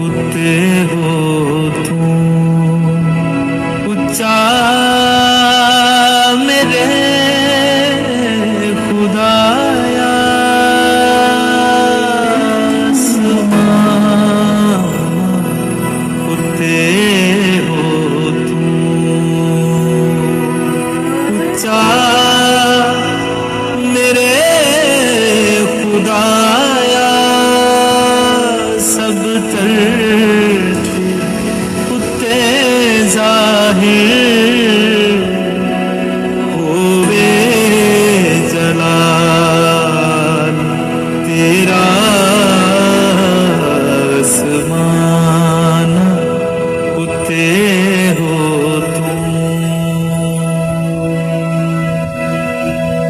उते हो तुम ऊंचा मेरे खुदाया आसमां उते हो तुम ऊंचा मेरे खुदाया सब तरते उते जाहिर होवे जलाल तेरा आसमान उते हो तुम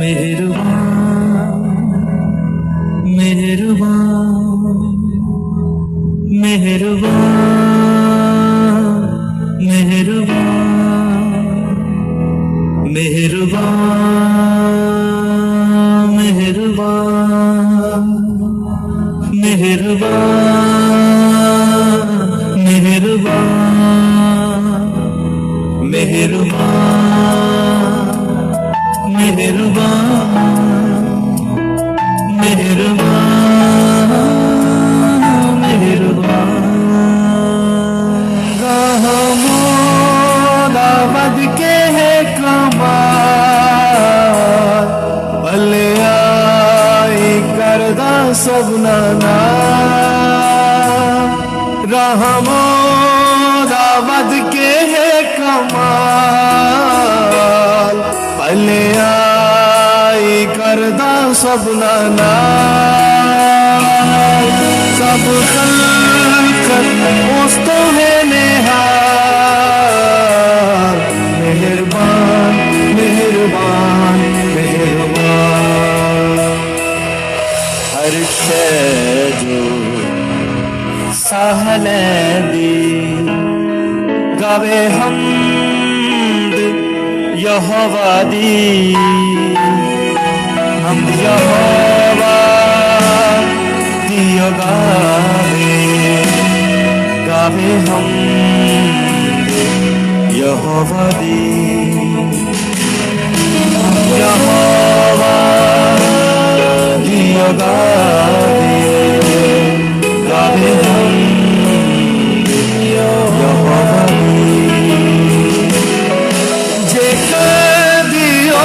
मेहरबान मेहरबान मेहरबान मेहरबान मेहरबान मेहरबान मेहरबान मेहरबान मेहरबान मेहरबान मेहरबान दावद के है कमाल भले आई करदा सब नाना रहमो दावद के है कमाल भले आई करदा सब नाना सब खल्कत उस्तो है नेहाल मेहरबान मेहरबान मेहरबान हर शय जो सहले दी गावे हमद यहोवा दी हम यहोवा दियो गावे गावे हम यहोवा दी यहोवा दियो गावे गावे हम यहोवा दी जे कर दियो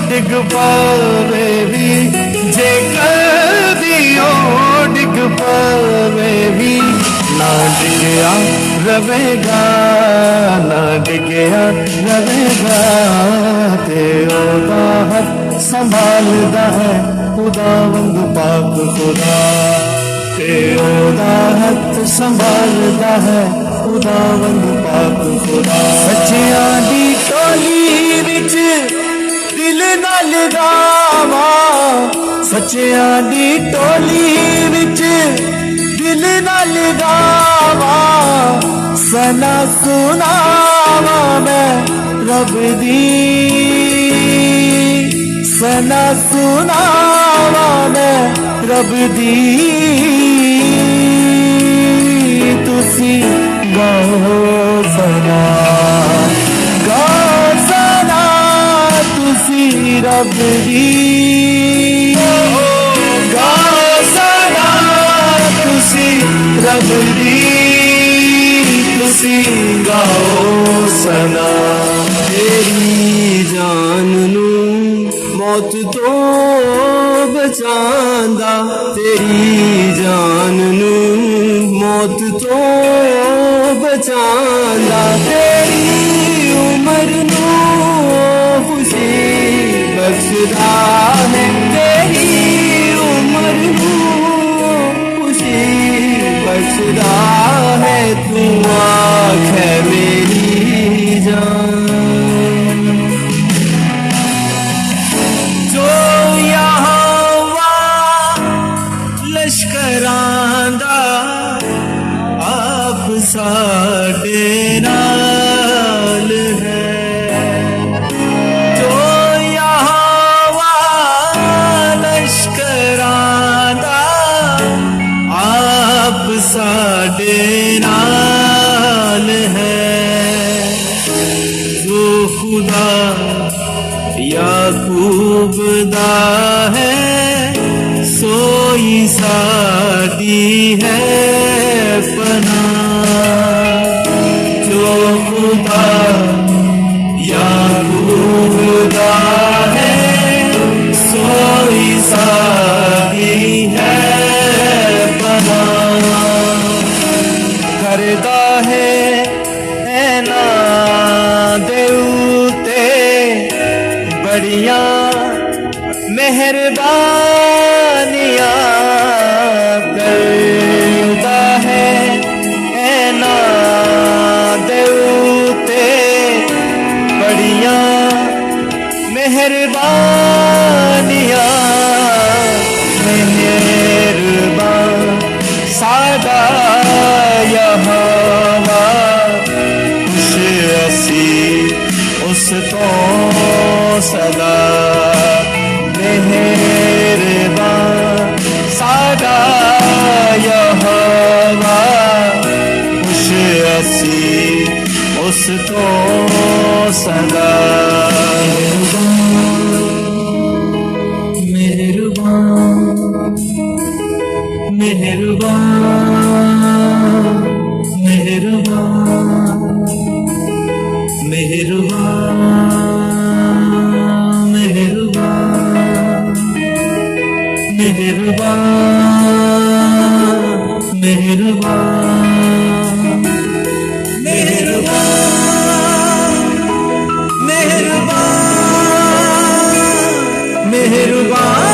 डिग पावे भी जे कर दियो डिग पावे भी ना डिगया रवेगा ना डिगया रवेगा ते ओदा हाथ संभालदा है खुदावंद पाक खुदा ते ओदा हाथ संभालदा है खुदावंद पाक खुदा सच्चियां दी टोली विच दिल ना लगावा सच्चियां दी टोली विच दिल ना लगावा सना सुनावा मैं रब दी सना सुनावा मैं रब दी तुसी गाओ सना तुसी रब दी गाओ सना तुसी रब दी तुसी गाओ सना तेरी जान नू मौत तो बचांदा तेरी जान नू मौत तो बचांदा तेरी उम्र नू खुशी बख्शदा है तेरी उम्र नू खुशी बख्शदा है तू आँख है मेरी जान जो यहाँ लश्करांदा आप साडे नाल है जो यहाँ लश्करांदा आप साडे नाल है। जो खुदा याकूब दा है सोई साडी है पनाह। जो खुदा याकूब दा है सोई साडी है पनाह। करदा है ना देउते बड़ियां मेहरबानियां करदा है ना देउते बड़ियां मेहरबानियां। मेहरबान सादा यहोवा खुश असी उस तो सदा। मेहरबान सादा यहोवा खुश असी उस तो सदा। मेहरबान मेहरबान मेहरबान मेहरबान मेहरबान मेहरबान मेहरबान मेहरबान मेहरबान।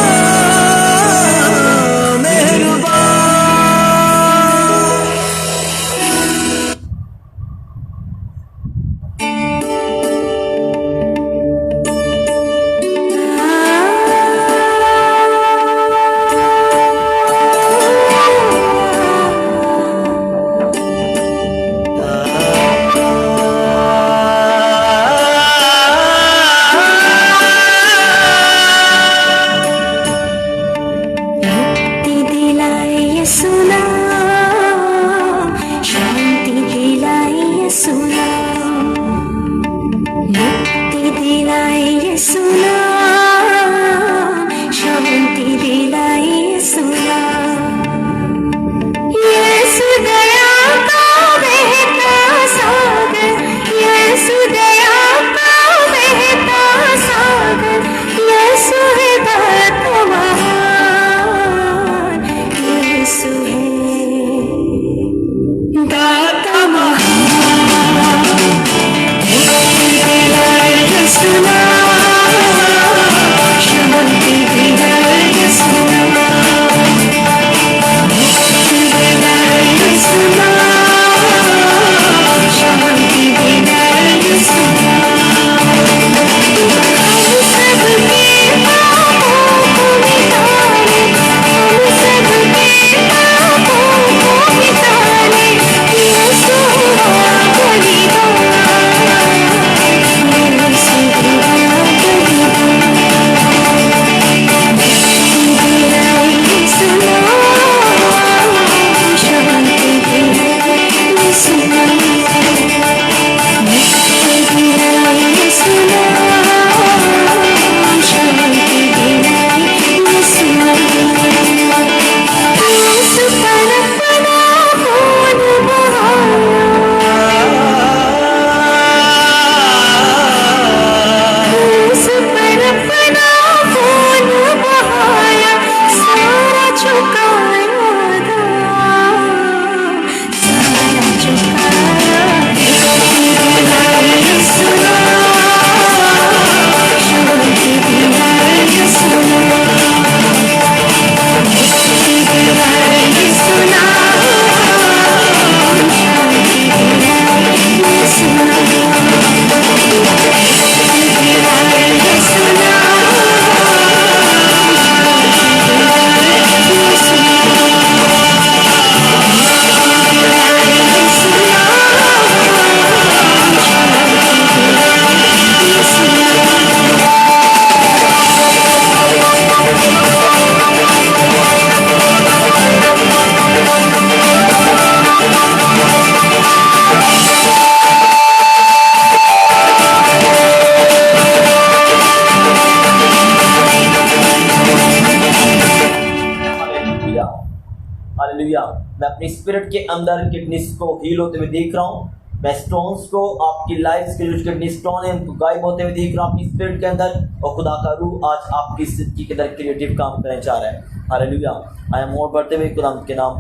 स्पिरिट के अंदर किडनीज को हील होते हुए देख रहा हूँ। मैं स्टोन्स को, आपकी लाइफ के जो किडनी स्टोन है उनको गायब होते हुए देख रहा हूँ अपनी स्पिरिट के अंदर, और खुदा का रूह आज आपकी जिंदगी के अंदर क्रिएटिव काम करने जा रहा है। हालेलुया। आई एम और बढ़ते हुए खुदा के नाम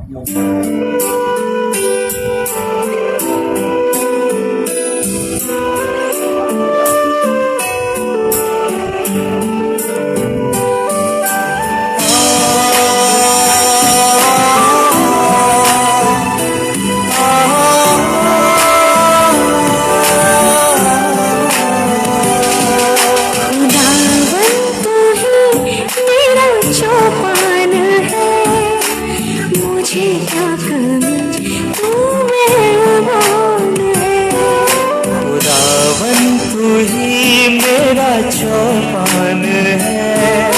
चौपान है,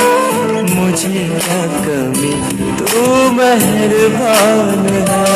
मुझे क्या कमी, तू मेहरबान है।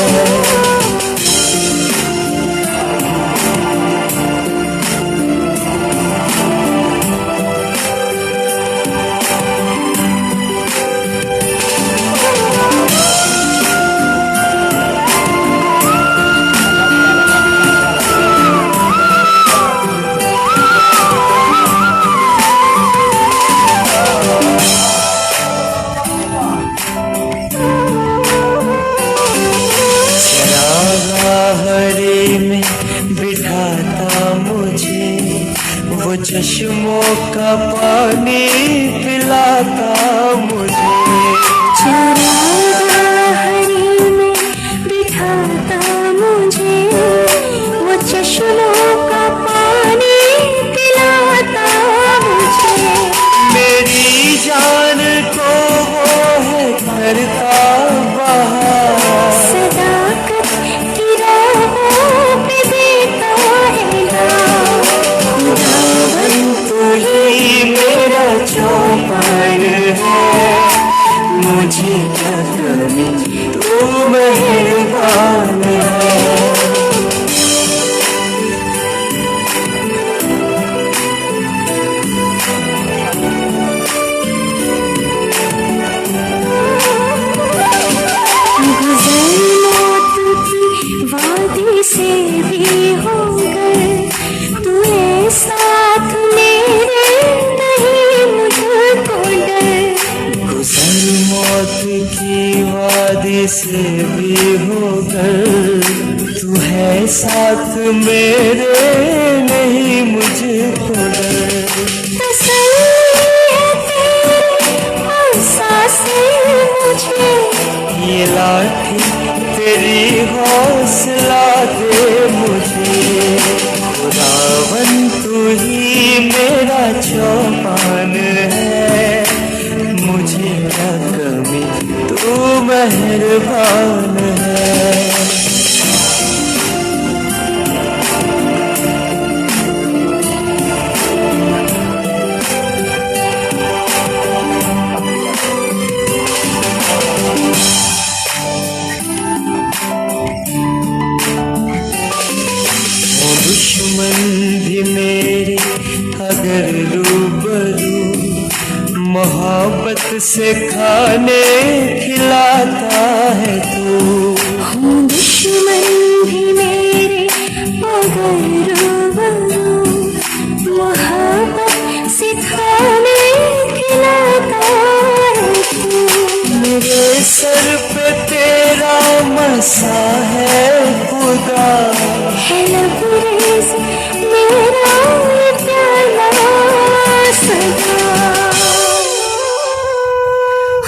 वो चश्मों का पानी पिलाता मुझे, चरागाहरी में बिठाता मुझे, वो चश्मों का पानी पिलाता मुझे। मेरी जान को वो है करता बहार, सदाकत की राहों पे देता है नाम। तू ही मेरा चौपान है, मुझे क्या कमी, तू मेहरबान है। वादी से भी हो गए तूने साथ मेरे, नहीं मुझको डर। गुजर मौत की वादी से भी होकर, तू है साथ मेरे, नहीं मुझको डर। तसल्ली है तेरी सांसें मुझे, ये लाठी तेरी हौसला दे मुझे। खुदावन तू ही मेरा चौपान है, मुझे क्या कमी, तू मेहरबान है। दुश्मन भी मेरे अगर रूबरू, मोहब्बत से खाने खिलाता है तू। दुश्मन भी मेरे अगर रूबरू, मोहब्बत से खाने खिलाता है तू। मेरे सर पे तेरा मसा है खुदा, है लबरेज़ मेरा ये प्याला सदा।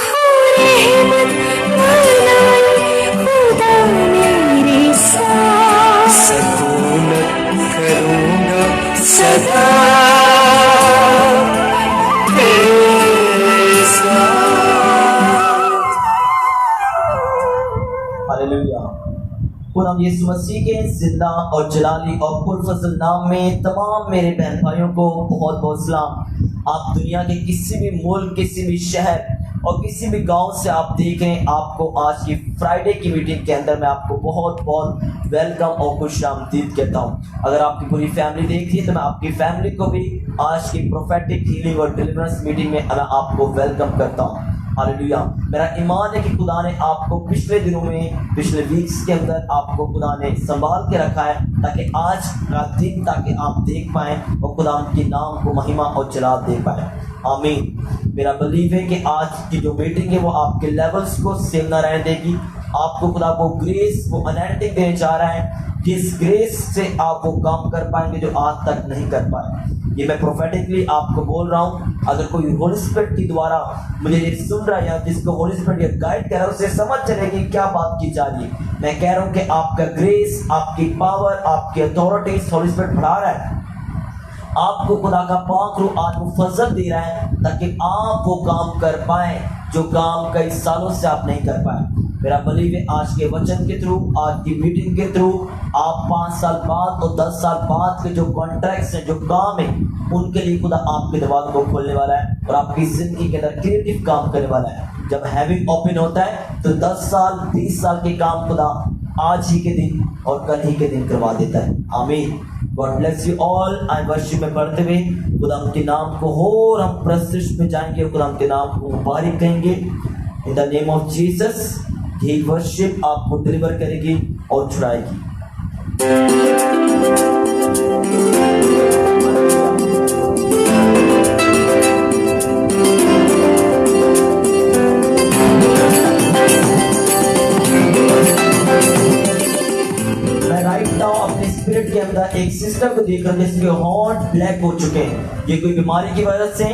हो रहमत मनाए खुदा मेरे साथ, सकूनत करूँगा सदा तेरे साथ। हालेलुया। खुदा यीशु मसीह के जिंदा और जलाली और पुरफज़ल नाम में तमाम मेरे बहन भाइयों को बहुत बहुत सलाम। आप दुनिया के किसी भी मुल्क, किसी भी शहर और किसी भी गांव से आप देख रहे हैं, आपको आज की फ्राइडे की मीटिंग के अंदर मैं आपको बहुत बहुत वेलकम और खुशामदीद कहता हूं। अगर आपकी पूरी फैमिली देख रही है तो मैं आपकी फैमिली को भी आज की प्रोफेटिक हीलिंग और डिलीवरेंस मीटिंग में मैं आपको वेलकम करता हूं। हालेलुया। मेरा ईमान है कि खुदा ने आपको पिछले दिनों में, पिछले वीक्स के अंदर आपको खुदा ने संभाल के रखा है, ताकि आज का दिन ताकि आप देख पाएं और खुदा के नाम को महिमा और जलाल दे पाएं। आमीन। मेरा बिलीव है कि आज की जो मीटिंग है वो आपके लेवल्स को सेम ना रहने देगी। आपको खुदा वो ग्रेस, वो अनैटिक देने जा रहा है, जिस ग्रेस से आप वो काम कर पाएंगे जो आज तक नहीं कर पाए। ये मैं प्रोफेटिकली आपको बोल रहा हूँ। अगर कोई होली स्पिरिट के द्वारा मुझे ये सुन रहा है या जिसको होली स्पिरिट ये गाइड कर रहा है, उसे समझ चलेगी क्या बात की जा रही है। मैं कह रहा हूँ कि आपका ग्रेस, आपकी पावर, आपकी अथॉरिटी होली स्पिरिट बढ़ा रहा है। आपको खुदा का पाक रूह आज वो फजल दे रहा है ताकि आप वो काम कर पाए जो काम कई सालों से आप नहीं कर पाए। मेरा बिलीव है आज के वचन के थ्रू, आज की मीटिंग के थ्रू आप 5 साल बाद और 10 साल बाद के जो कॉन्ट्रैक्ट्स हैं, जो काम है, उनके लिए खुदा आपके दरवाजे को खोलने वाला है और आपकी जिंदगी के अंदर क्रिएटिव काम करने वाला है। जब हेवन ओपन होता है तो 10 साल 20 साल के काम खुदा आज ही के दिन और कल ही के दिन करवा देता है। आमीन। God bless you all. I worship में पढ़ते हुए खुदा के नाम को और हम प्रशिष्ट में जाएंगे, खुदा के नाम को मुबारक कहेंगे। In the name of Jesus he worship आपको डिलीवर करेगी और छुड़ाएगी। स्पिरिट के अंदर एक सिस्टम को देखकर जिसके हॉर्न ब्लैक हो चुके हैं, ये कोई बीमारी की वजह से,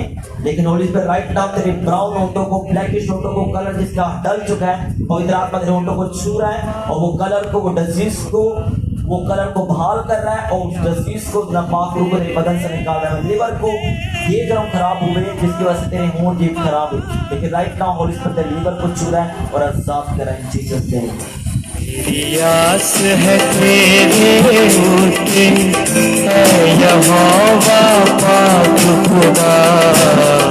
लेकिन होली स्पिरिट राइट नाउ तेरे ब्राउन होंठों को, ब्लैकिश होंठों को, कलर जिसका डल चुका है, और इधर आत्मा तेरे होंठों को छू रहा है और वो कलर को, वो डिजीज को, वो कलर को बहाल कर रहा है और उस डिजीज को नापाक रूप में बदन से निकाल रहा है। लिवर को ये जब खराब हुए जिसकी वजह से तेरे होंठ ये खराब है, लेकिन राइट नाउ होली स्पिरिट तेरे लिवर को छू रहा है और साफ कर रहा है जीसस नेम। तेरी आस है तेरे होते है यहोवा पाक खुदा,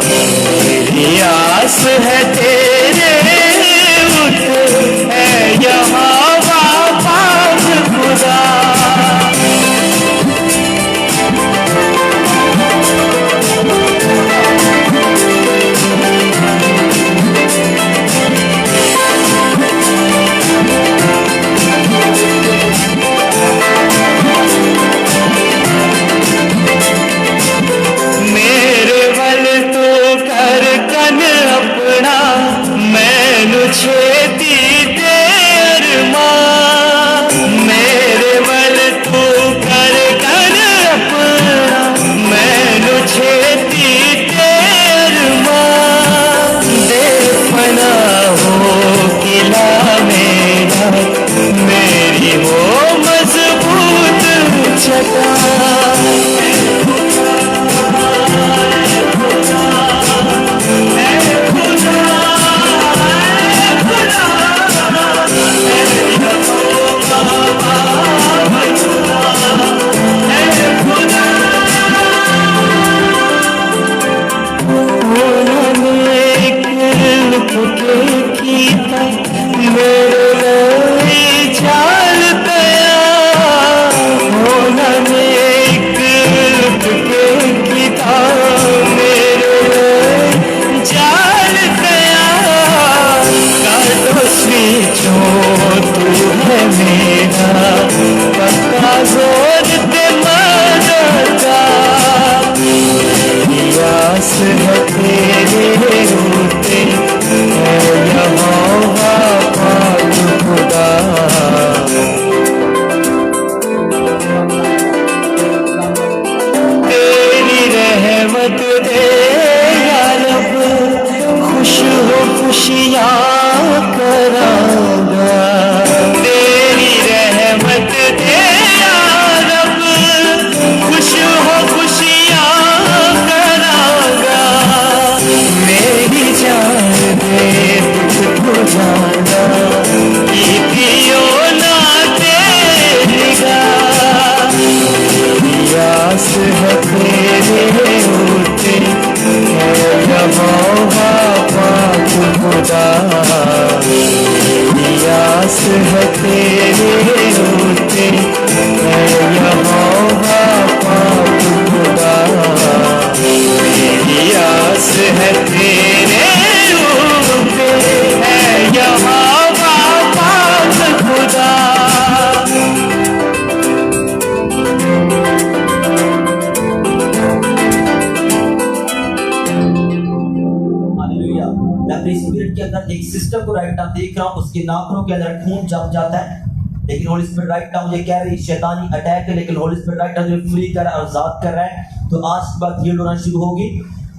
तेरी आस है तेरे होते है यहोवा पाक खुदा। छेती तेर माँ मेरे बल तू कर कर अपना, मैनू छेती तेर माँ दे फना हो किला मेरा, मेरी हो मजबूत छटा। है तेरे अंदर एक सिस्टर को राइट नाउ देख रहा हूँ, उसके नाखूनों के अंदर खून जम जाता है, लेकिन होली स्पिरिट राइट नाउ मुझे कह रही शैतानी अटैक है, लेकिन होली स्पिरिट राइट नाउ मुझे फ्री कर रहा है और आजाद कर रहा है। तो आज के बाद हील होना शुरू होगी।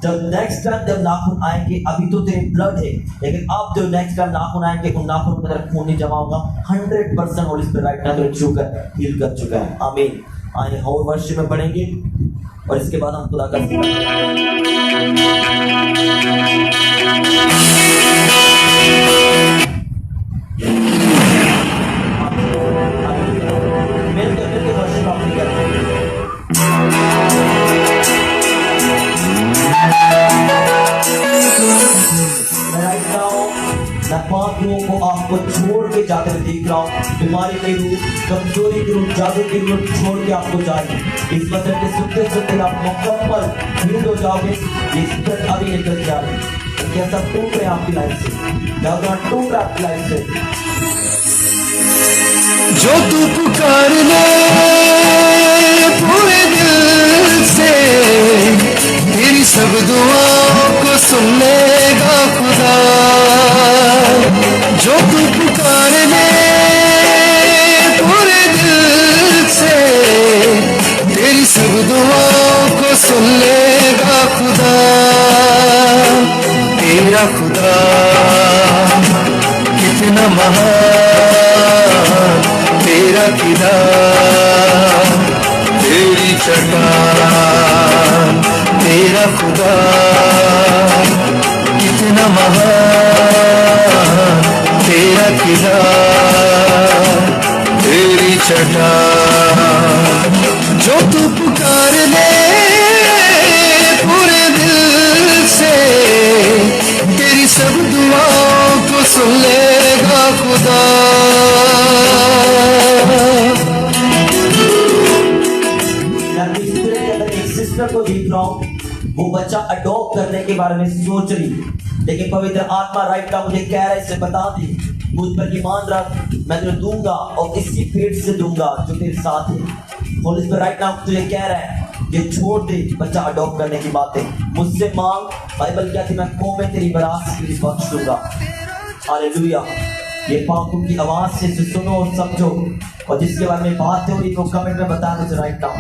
जब नेक्स्ट टाइम जब नाखून आएंगे, अभी तो तेरे ब्लड है, लेकिन अब जो नेक्स्ट टाइम नाखून आएंगे उन नाखूनों के अंदर खून नहीं जमा होगा। 100% होली स्पिरिट राइट नाउ तुझे छू कर हील कर चुका है। आमीन। आइए और वर्षिप में पढ़ेंगे और इसके बाद हम खुदा का मिलकर वर्षिप अपनी करेंगे। राइट नाउ मैं 5 लोगों को आपको छोड़ के जाते हुए देख रहा हूँ। बीमारी के रूप, कमजोरी के रूप, जादू के रूप छोड़ के आपको जाए। इस वचन के सुनते सुनते आप मुकम्मल हील हो जाओगे। ये स्पिरिट अभी निकल जा रहे हैं, कैसा टूट रहे हैं आपकी लाइफ से, ज्यादा टूट रहा है आपकी लाइफ से। जो तू पुकार ले पूरे दिल से, तेरी सब दुआओं को सुन लेगा खुदा। जो तू पुकार ले पूरे दिल से, तेरी सब दुआओं को सुन लेगा खुदा। तेरा खुदा कितना महान, तेरा किला, तेरी चट्टान। तेरा खुदा कितना महान, तेरा किला, तेरी चट्टान। जो तू पुकार ले पूरे दिल से, तेरी सब दुआओं को सुन लेगा खुदा। सिस्टर को देख रहा हूँ, वो बच्चा अडॉप्ट करने के बारे में सोच रही, लेकिन पवित्र आत्मा राइट नाउ मुझे कह रहा है, इसे बता दी मुझ पर ईमान रख, मैं तुझे दूंगा और इसी पेट से दूंगा जो तेरे साथ है। होली स्पिरिट राइट नाउ तुझे कह रहा है ये छोड़ दे बच्चा अडॉप्ट करने की बातें, मुझसे मांग। बाइबल कहती है मैं कौमें तेरी विरासत के लिए बख्श दूंगा। हालेलुया। ये पापों की आवाज से सुनो और समझो, और जिसके बारे में बात हो रही तो कमेंट में बता मुझे राइट नाउ।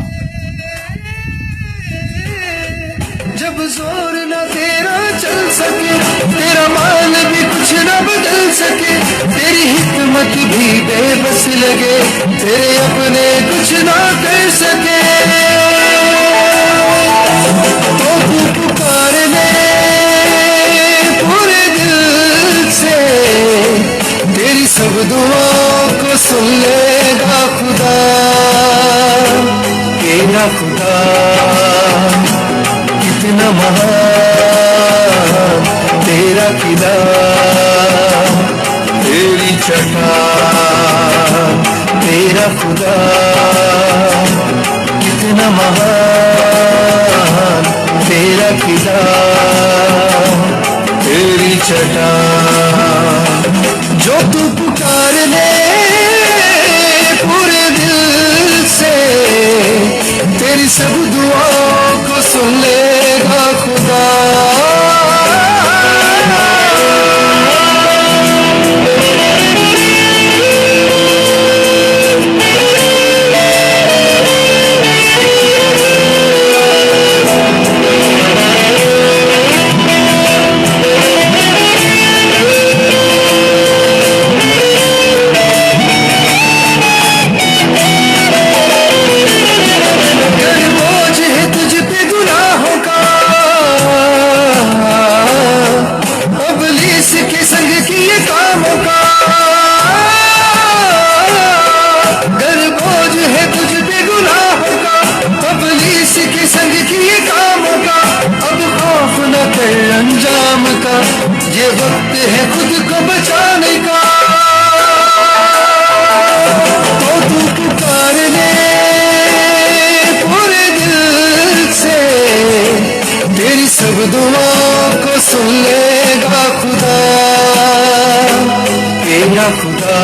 जब जोर न तेरा चल सके, तेरा मान भी कुछ न बदल सके, तेरी हिकमत भी बेबस लगे, तेरे अपने कुछ ना कर सके, तो तू पुकार ले पूरे दिल से, तेरी सब दुआओं को सुन लेगा खुदा। तेरा खुदा कितना महान, तेरा किला, तेरी चट्टान। तेरा खुदा कितना महान, तेरा किला, तेरी चट्टान। जो तू पुकार ले पूरे दिल से, तेरी सब दुआओं को सुन लेगा खुदा। अंजाम का ये वक्त है खुद को बचाने का, तो तू पुकार ले पूरे दिल से, तेरी सब दुआओं को सुन लेगा खुदा। तेरा खुदा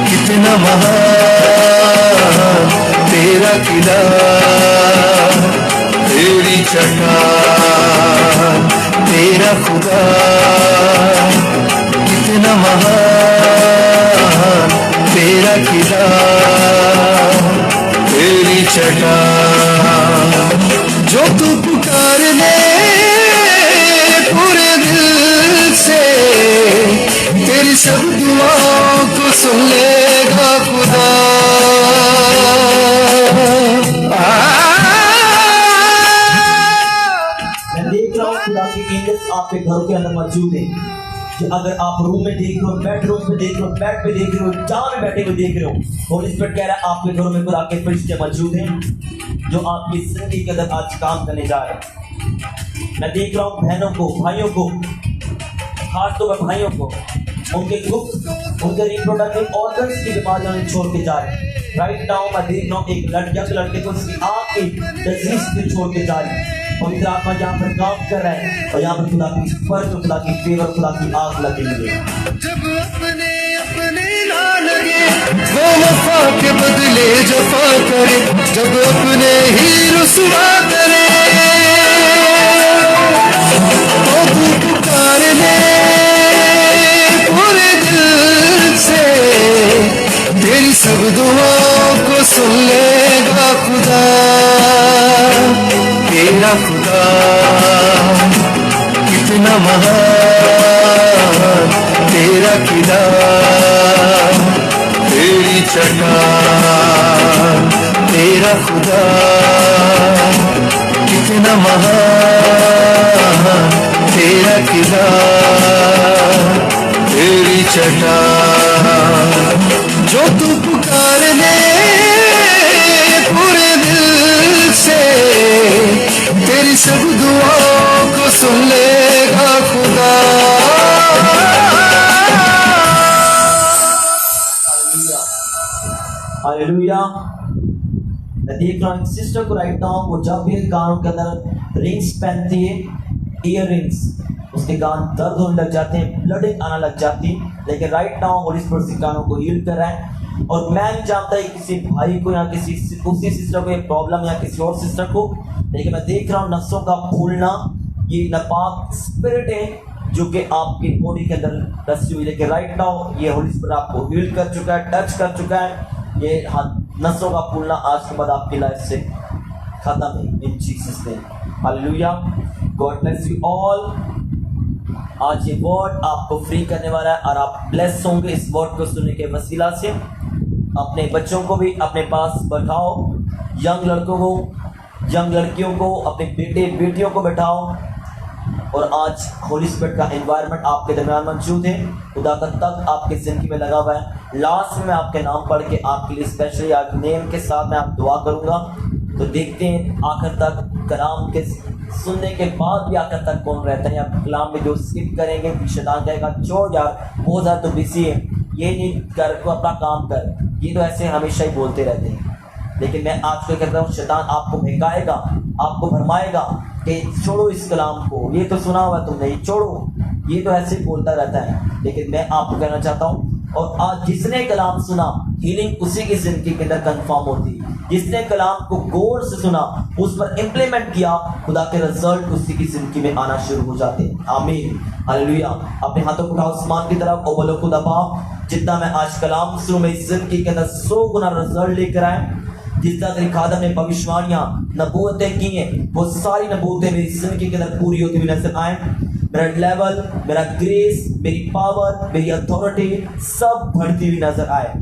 कितना महान, तेरा किला, तेरी चट्टान। तेरा खुदा कितना महान, तेरा किला तेरी चट्टान। जो तू पुकार ले पूरे दिल से, तेरी सब दुआओं को सुन लेगा खुदा। मैं देख रहा हूँ खुदा के एंजल्स आपके घरों के अंदर मौजूद हैं। कि अगर आप रूम में देख रहे हो, बेडरूम में देख रहे हो, बेड पे देख रहे हो, जहाँ में बैठे हुए देख रहे हो, होली स्पिरिट कह रहा है आपके घरों में खुदा के फरिश्ते मौजूद हैं जो आपकी जिंदगी के अंदर आज काम करने जा रहे हैं। मैं देख रहा हूँ बहनों को, भाइयों को, खासतौर पर भाइयों को, उनके गुप्त, उनके रिप्रोडक्टिव ऑर्गन्स की बीमारियों में छोड़ के जा रहे हैं। राइट नाउ मैं देख रहा हूँ एक यंग लड़के को उसकी आँख की डिजीज पे छोड़ के जा रही है। पवित्र आत्मा यहाँ पर काम कर रहा है और यहाँ पर खुदा की स्पर्श, खुदा की फेवर, खुदा की आँख लगी हुई है। जब अपने अपने ना लगे वो वफा के बदले जफा करे, जब अपने ही रुसवा करे तो तू पुकार ले पूरे दिल से, तेरी सब दुआओं को सुन लेगा खुदा। तेरा खुदा कितना महान, तेरा किला तेरी चट्टान। तेरा खुदा कितना महान, तेरा किला तेरी चट्टान। जो तू पुकार ले पूरे दिल से, तेरी सब दुआओं को सुन लेगा खुदा। हालेलुया। मैं देख रहा हूँ सिस्टर को राइट नाउ, वो जब भी कानों के अंदर रिंग्स पहनती है, ईयर रिंग्स, उसके कान दर्द होने लग जाते हैं, ब्लडिंग आना लग जाती है, लेकिन राइट नाउ होली स्पिरिट से कानों को हील कर रहा है। और मैं नहीं जानता है किसी भाई को या किसी उसी सिस्टर को ये प्रॉब्लम या किसी और सिस्टर को, लेकिन मैं देख रहा हूँ नसों का फूलना, ये नापाक स्पिरिट है जो कि आपकी बॉडी के अंदर रसी हुई, लेकिन राइट नाउ ये होली स्पिरिट आपको हील कर चुका है, टच कर चुका है। ये नसों का फूलना आज के बाद आपकी लाइफ से खत्म है इन Jesus name. Hallelujah. God bless you all. आज ये वर्ड आपको फ्री करने वाला है और आप ब्लेस होंगे इस वर्ड को सुनने के वसीला से। अपने बच्चों को भी अपने पास बैठाओ, यंग लड़कों को, यंग लड़कियों को, अपने बेटे बेटियों को बैठाओ। और आज होली स्पिरिट का एनवायरनमेंट आपके दरमियान मौजूद है। खुदा का तक आपके जिंदगी में लगा हुआ है। लास्ट में मैं आपके नाम पढ़ के आपके लिए स्पेशली आज नेम के साथ मैं आप दुआ करूंगा। तो देखते हैं आखिर तक कलाम के सुनने के बाद भी आखिर तक कौन रहता है, या कलाम में जो स्किप करेंगे शैतान कहेगा छोड़ यार बहुत ज़्यादा तो बिजी है, ये नहीं कर, को अपना काम कर, ये तो ऐसे हमेशा ही बोलते रहते हैं। लेकिन मैं आज को कहता हूँ शैतान आपको बहकाएगा, आपको भरमाएगा कि छोड़ो इस कलाम को, ये तो सुना हुआ तुमने, ये छोड़ो, ये तो ऐसे ही बोलता रहता है। लेकिन मैं आपको कहना चाहता हूँ, और आज जिसने कलाम सुना हीलिंग उसी की जिंदगी के अंदर कंफर्म होती है। जिसने कलाम को गौर से सुना, उस पर इम्प्लीमेंट किया, खुदा के रिजल्ट उसी की जिंदगी में आना शुरू हो जाते हैं। आमीन, हालेलुया। अपने हाथों को उठाओ आसमान की तरफ और बोलो खुदा बाप, जितना मैं आज कलाम सुनूं मेरी जिंदगी के अंदर 100 गुना रिजल्ट लेकर आए। जिस तरह तेरी खादम ने भविष्यवाणियां नबूवतें की हैं, वो सारी नबूवतें मेरी जिंदगी के अंदर पूरी होती हुई नजर आए। मेरा लेवल, मेरा ग्रेस, मेरी पावर, मेरी अथॉरिटी सब बढ़ती हुई नजर आए।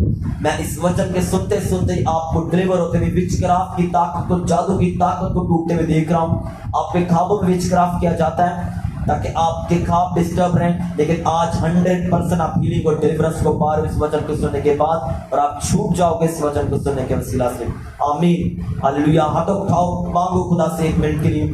मैं इस वचन के सुनते सुनते ही आपको डिलीवर होते हुए विचक्राफ्ट की ताकत को, जादू की ताकत को टूटते हुए देख रहा हूँ। आपके ख्वाबों में विचक्राफ्ट किया जाता है ताकि आपके ख्वाब डिस्टर्ब रहें, लेकिन आज 100% आप हीलिंग और डिलीवरेंस को पा रहे हो इस वचन को सुनने के बाद, और आप छूट जाओगे इस वचन को सुनने के वसीला से। आमीन, हालेलुया। हाथों उठाओ, मांगो खुदा से 1 मिनट के लिए।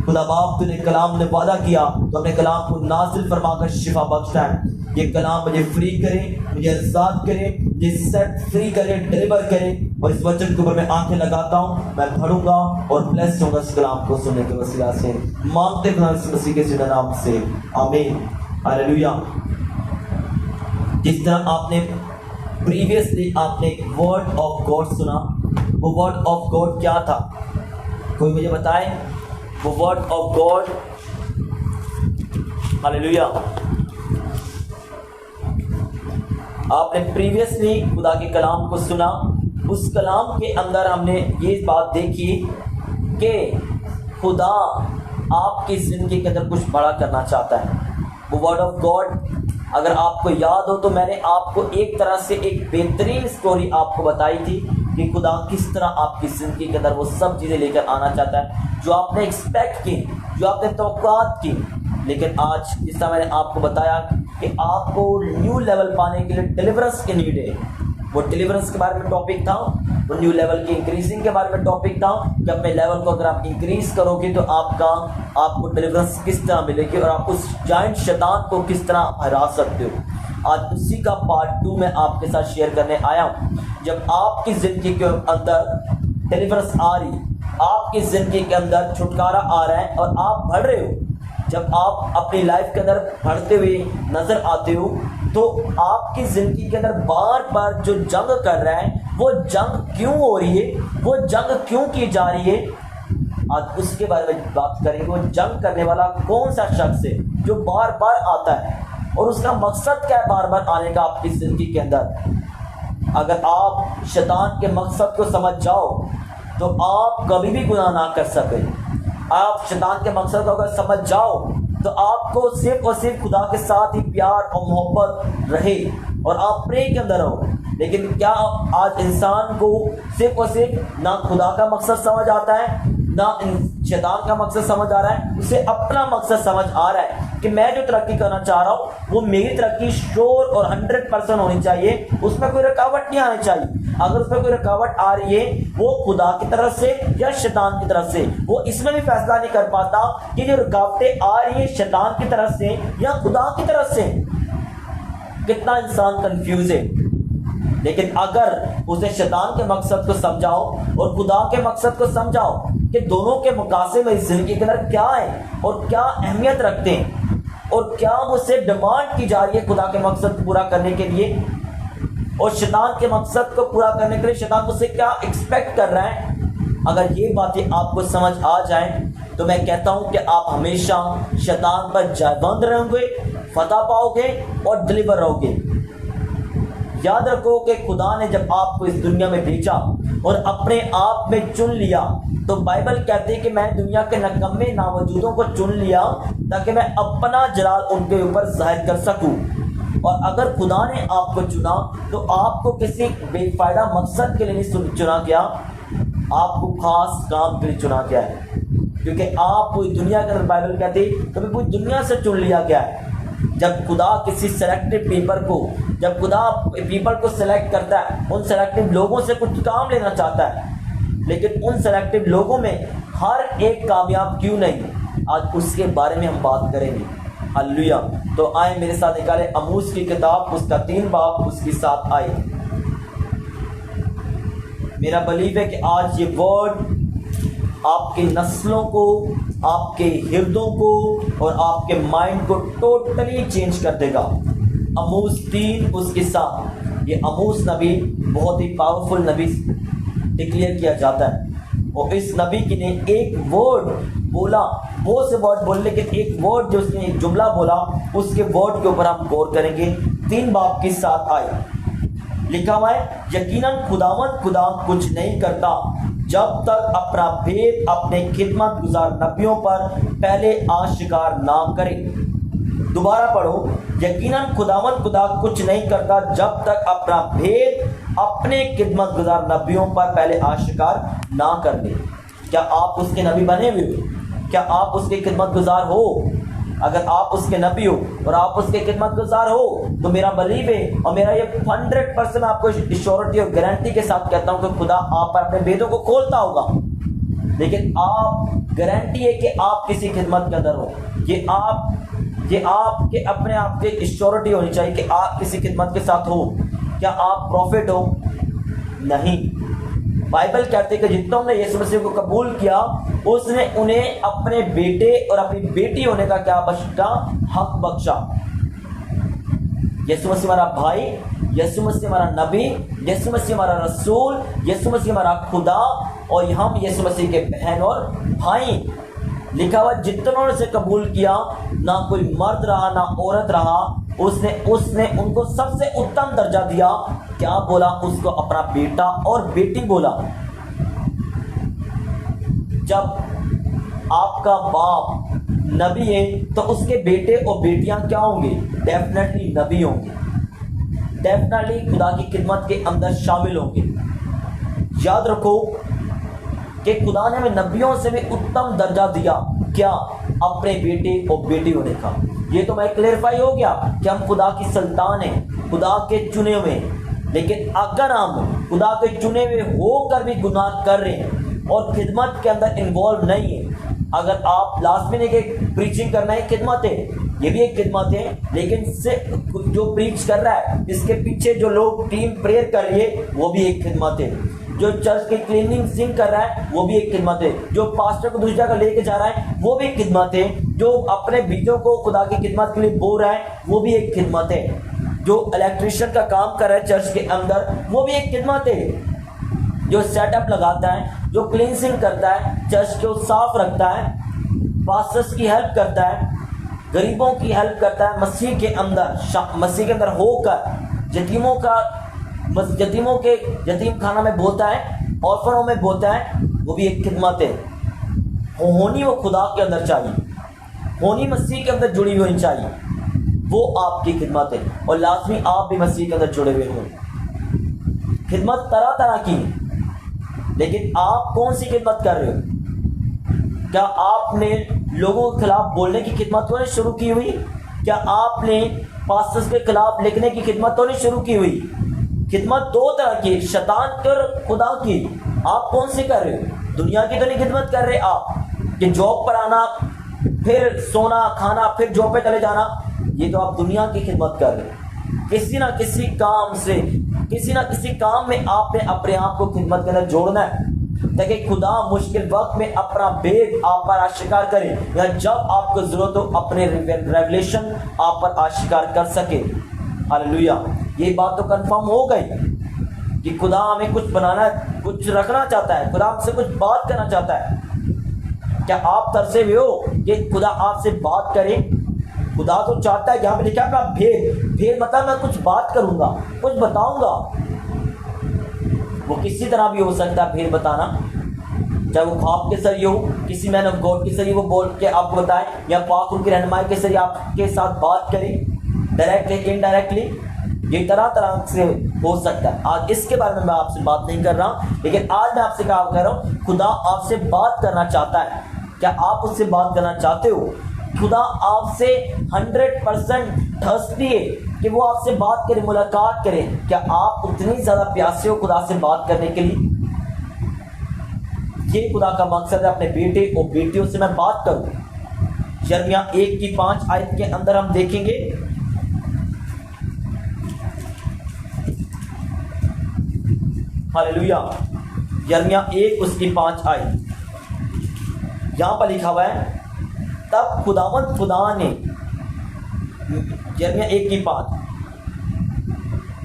खुदा बाप, तूने कलाम ने वादा किया तो अपने कलाम को नाजिल फरमाकर शिफा बख्शता है। ये कलाम मुझे फ्री करे, मुझे आजाद करे, मुझे सेट फ्री करे, डिलीवर करे। और इस वचन के ऊपर मैं आंखें लगाता हूँ, मैं पढ़ूंगा और ब्लेस होऊंगा इस कलाम को सुनने के वसीला से। मांगते खुदा यीशु मसीह के जिंदा नाम से, आमीन, हालेलुया। जिस तरह आपने प्रीवियसली आपने वर्ड ऑफ गॉड सुना, वो वर्ड ऑफ गॉड क्या था? कोई मुझे बताए वो वर्ड ऑफ गॉड हालेलुया। आपने प्रीवियसली खुदा के कलाम को सुना, उस कलाम के अंदर हमने ये बात देखी कि खुदा आपकी ज़िंदगी के अंदर कुछ बड़ा करना चाहता है। वो वर्ड ऑफ गॉड, अगर आपको याद हो तो मैंने आपको एक तरह से एक बेहतरीन स्टोरी आपको बताई थी कि खुदा किस तरह आपकी ज़िंदगी के अंदर वो सब चीज़ें लेकर आना चाहता है जो आपने एक्सपेक्ट की, जो आपने तवक्कुआत की। लेकिन आज जिस तरह मैंने आपको बताया कि आपको न्यू लेवल पाने के लिए डिलीवरेंस की नीड है, वो डिलीवरेंस के बारे में टॉपिक था, वो न्यू लेवल की इंक्रीजिंग के बारे में टॉपिक था कि अपने लेवल को अगर आप इंक्रीज करोगे तो आपको डिलीवरेंस किस तरह मिलेगी और आप उस जाइंट शैतान को किस तरह हरा सकते हो। आज उसी का पार्ट 2 में आपके साथ शेयर करने आया हूँ। जब आपकी ज़िंदगी के अंदर डिलीवरेंस आ रही, आपकी ज़िंदगी के अंदर छुटकारा आ रहा है और आप बढ़ रहे हो, जब आप अपनी लाइफ के अंदर बढ़ते हुए नजर आते हो तो आपकी ज़िंदगी के अंदर बार बार जो जंग कर रहा है, वो जंग क्यों हो रही है, वो जंग क्यों की जा रही है, आज उसके बारे में बात करेंगे। वो जंग करने वाला कौन सा शख्स है जो बार बार आता है और उसका मकसद क्या है बार बार आने का आपकी ज़िंदगी के अंदर। अगर आप शैतान के मकसद को समझ जाओ तो आप कभी भी गुनाह ना कर सके। आप शैतान के मकसद को अगर समझ जाओ तो आपको सिर्फ और सिर्फ खुदा के साथ ही प्यार और मोहब्बत रहे और आप प्रे के अंदर हो। लेकिन क्या आज इंसान को सिर्फ और सिर्फ ना खुदा का मकसद समझ आता है, ना शैतान का मकसद समझ आ रहा है, उसे अपना मकसद समझ आ रहा है कि मैं जो तरक्की करना चाह रहा हूँ वो मेरी तरक्की श्योर और 100% होनी चाहिए, उसमें कोई रुकावट नहीं आनी चाहिए। अगर उसमें कोई रुकावट आ रही है वो खुदा की तरफ से या शैतान की तरफ से, वो इसमें भी फैसला नहीं कर पाता कि जो रुकावटें आ रही है शैतान की तरफ से या खुदा की तरफ से। कितना इंसान कंफ्यूज है। लेकिन अगर उसे शैतान के मकसद को समझाओ और खुदा के मकसद को समझाओ कि दोनों के मुकाबले में जिंदगी के अंदर क्या है और क्या अहमियत रखते हैं और क्या मुझसे डिमांड की जा रही है खुदा के मकसद पूरा करने के लिए और शैतान के मकसद को पूरा करने के लिए शैतान मुझसे क्या एक्सपेक्ट कर रहा है, अगर ये बातें आपको समझ आ जाएं तो मैं कहता हूं कि आप हमेशा शैतान पर जयबंद रहोगे, फतह पाओगे और डिलीवर रहोगे। याद रखो कि खुदा ने जब आपको इस दुनिया में भेजा और अपने आप में चुन लिया तो बाइबल कहती है कि मैं दुनिया के नकम्मे नामौजूदों को चुन लिया ताकि मैं अपना जलाल उनके ऊपर जाहिर कर सकूं। और अगर खुदा ने आपको चुना तो आपको किसी बेफायदा मकसद के लिए नहीं चुना गया, आपको खास काम के लिए चुना गया है। क्योंकि आप पूरी दुनिया के अंदर बाइबल कहती है कभी पूरी दुनिया से चुन लिया गया है। जब खुदा किसी सेलेक्टिव पीपल को, जब खुदा पीपल को सेलेक्ट करता है, उन सेलेक्टिव लोगों से कुछ काम लेना चाहता है, लेकिन उन सेलेक्टिव लोगों में हर एक कामयाब क्यों नहीं, आज उसके बारे में हम बात करेंगे। हालेलुया। तो आए मेरे साथ निकाले अमूस की किताब, उसका 3 बाब उसके साथ आए। मेरा बिलीव है कि आज ये वर्ड आपकी नस्लों को, आपके हृदयों को और आपके माइंड को टोटली चेंज कर देगा। अमूस 3 उसके साथ, ये अमूस नबी बहुत ही पावरफुल नबी डिक्लेयर किया जाता है और इस नबी की ने एक वर्ड बोला, बहुत से वर्ड बोले लेकिन एक वर्ड जो उसने एक जुमला बोला उसके वर्ड के ऊपर हम गौर करेंगे। 3 बाब के साथ आए लिखा हुआ है, यकीनन खुदावंद खुदा कुछ नहीं करता जब तक अपना भेद अपने खिदमत गुजार नबियों पर पहले आश्कार ना करे। दोबारा पढ़ो, यकीनन खुदावंद खुदा कुछ नहीं करता जब तक अपना भेद अपने खिदमत गुजार नबियों पर पहले आश्कार ना कर ले। क्या आप उसके नबी बने हुए हो? क्या आप उसके खिदमत गुजार हो? अगर आप उसके नबी हो और आप उसके खिदमत गुजार हो तो मेरा बिलीव है और मेरा ये 100% आपको श्योरिटी और गारंटी के साथ कहता हूं कि खुदा आप पर अपने भेदों को खोलता होगा। लेकिन आप गारंटी है कि आप किसी खिदमत के अंदर हो, ये आपके अपने आप की श्योरिटी होनी चाहिए कि आप किसी खिदमत के साथ हो। क्या आप प्रॉफिट हो? नहीं। बाइबल कहते हैं कि जितनों ने यीशु मसीह को कबूल किया उसने उन्हें अपने बेटे और अपनी बेटी होने का क्या बख्शा? हक बख्शा। यीशु मसीह हमारा भाई, यीशु मसीह हमारा नबी, यीशु मसीह हमारा रसूल, यीशु मसीह हमारा खुदा और हम यीशु मसीह के बहन और भाई। लिखा हुआ जितनों ने से कबूल किया ना कोई मर्द रहा ना औरत रहा, उसने उसने उनको सबसे उत्तम दर्जा दिया। क्या बोला? उसको अपना बेटा और बेटी बोला। जब आपका बाप नबी है तो उसके बेटे और बेटियां क्या होंगे? डेफिनेटली नबी होंगे, डेफिनेटली खुदा की खिदमत के अंदर शामिल होंगे। याद रखो कि खुदा ने हमें नबियों से भी उत्तम दर्जा दिया। क्या? अपने बेटे और बेटी होने का। ये तो मैं क्लेरिफाई हो गया कि हम खुदा की संतान हैं, खुदा के चुने हुए हैं। लेकिन अगर हम खुदा के चुने हुए होकर भी गुनाह कर रहे हैं और खिदमत के अंदर इन्वॉल्व नहीं है, अगर आप लास्ट में के प्रीचिंग करना है, खिदमत है, ये भी एक खिदमत है, लेकिन से जो प्रीच कर रहा है इसके पीछे जो लोग टीम प्रेयर कर रही है वो भी एक खिदमत है। जो चर्च की क्लीनिंग सिंग कर रहा है वो भी एक खिदमत है। जो पास्टर को दूसरी जगह लेके जा रहा है वो भी एक खिदमत है। जो अपने बीजों को खुदा की खिदमत के लिए बो रहा है वो भी एक खिदमत है। जो इलेक्ट्रिशियन का काम कर रहा है चर्च के अंदर वो भी एक खिदमत है। जो सेटअप लगाता है, जो क्लींसिंग करता है, चर्च को साफ रखता है, पास्टर्स की हेल्प करता है, गरीबों की हेल्प करता है, मसीह के अंदर होकर यतीमों के यतीम खाना में बोलता है, ऑर्फनों में बोलता है, वो भी एक खिदमत है। होनी वो खुदा के अंदर चाहिए, होनी मसीह के अंदर जुड़ी हुई चाहिए, वो आपकी खिदमत है। और लाजमी आप भी मसीह के अंदर जुड़े हुए हो। खिदमत तरह तरह की, लेकिन आप कौन सी खिदमत कर रहे हो? क्या आपने लोगों के खिलाफ बोलने की खिदमत तो नहीं शुरू की हुई? क्या आपने पास्टर्स के खिलाफ लिखने की खिदमत तो नहीं शुरू की हुई? खिदमत दो तरह की, शैतान की और खुदा की। आप कौन सी कर रहे हो? दुनिया की तो नहीं खिदमत कर रहे आप कि जॉब पर आना, फिर सोना खाना, फिर जॉब पे चले जाना। ये तो आप दुनिया की खिदमत कर रहे हो। किसी ना किसी काम से, किसी ना किसी काम में आपने अपने आप को खिदमत के अंदर जोड़ना है, ताकि खुदा मुश्किल वक्त में अपना भेद आप पर आश्कार करे, या जब आपको जरूरत हो अपने रेवलेशन आप पर आश्कार कर सके। हालेलुया। ये बात तो कंफर्म हो गई कि खुदा हमें कुछ बनाना, कुछ रखना चाहता है, खुदा हमसे कुछ बात करना चाहता है। क्या आप तरसे हुए हो कि खुदा आपसे बात करे? खुदा तो चाहता है, यहाँ पे लिखा है भेद मतलब मैं कुछ बात करूंगा, कुछ बताऊंगा। वो किसी तरह भी हो सकता है भेद बताना, चाहे वो ख्वाब के जरिए हो, किसी मैन ऑफ गॉड के जरिए वो बोल के आपको बताए, या पाक रूह की रहनुमाई के जरिए आपके साथ बात करे, डायरेक्टली इनडायरेक्टली। ये तरह तरह से हो सकता है। आज इसके बारे में मैं आपसे बात नहीं कर रहा, लेकिन आज मैं आपसे क्या कर रहा हूँ, खुदा आपसे बात करना चाहता है। क्या आप उससे बात करना चाहते हो? खुदा आपसे 100% थर्स्टी है कि वो आपसे बात करे, मुलाकात करे। क्या आप उतनी ज्यादा प्यासे हो खुदा से बात करने के लिए? ये खुदा का मकसद है, अपने बेटे और बेटियों से मैं बात करूं। यिर्मयाह 1:5 आयत के अंदर हम देखेंगे, हालेलुया। यिर्मयाह 1:5 आयत, यहां पर लिखा हुआ है, तब खुदा ने, यिर्मयाह 1:5,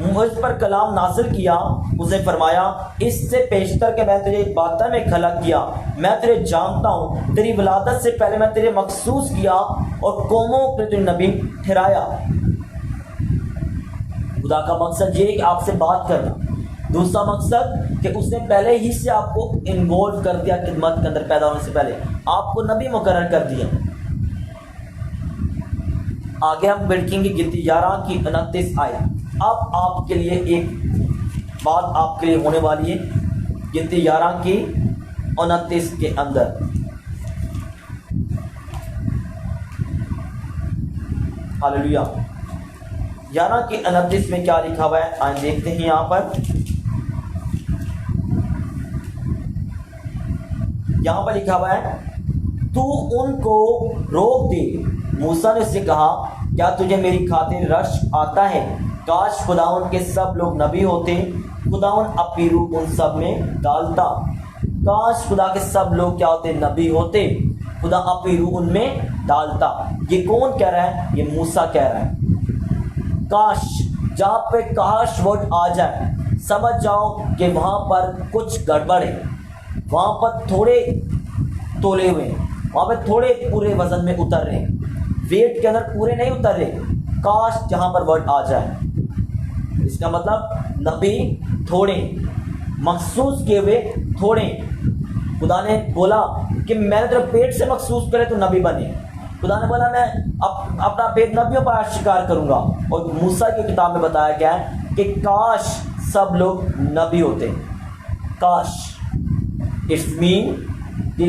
मुझ पर कलाम नाज़िल किया, उसे फरमाया, इससे पेशतर के मैं तुझे बातन में खलक किया, मैं तुझे जानता हूँ, तेरी विलादत से पहले मैं तुझे मखसूस किया और कौमों के तुझे नबी ठहराया। खुदा का मकसद ये है कि आपसे बात करना। दूसरा मकसद कि उसने पहले ही से आपको इन्वॉल्व कर दिया, खिदमत के अंदर पैदा होने से पहले आपको नबी मुकर्रर कर दिया। आगे हम देखेंगे गिनती 11:29 आयत। अब आपके लिए एक बात आपके लिए होने वाली है, गिनती 11:29 के अंदर। हालेलुया। 11:29 में क्या लिखा हुआ है, आज देखते हैं। यहां पर लिखा हुआ है, तू उनको रोक दे। मूसा ने उससे कहा, क्या तुझे मेरी खातिर रश आता है? काश खुदावन के सब लोग नबी होते, खुदावन अपनी रूह उन सब में डालता। काश खुदा के सब लोग क्या होते? नबी होते, खुदा अपनी रूह उनमें डालता। ये कौन कह रहा है? ये मूसा कह रहा है। काश, जहां पे काश वर्ड आ जाए, समझ जाओ कि वहां पर कुछ गड़बड़ है, वहां पर थोड़े तोले हुए, वहां पर थोड़े पूरे वजन में उतर रहे हैं। वेट के अंदर पूरे नहीं उतर रहे, काश जहां पर वर्ड आ जाए। इसका मतलब नबी थोड़े, मखसूस किए हुए थोड़े। खुदा ने बोला कि मैंने तेरे पेट से मखसूस करे तो नबी बने। खुदा ने बोला मैं अपना पेट नबियों पर आशिकार करूंगा। और मूसा की किताब में बताया गया है कि काश सब लोग नबी होते, काश। इट्स मीन कि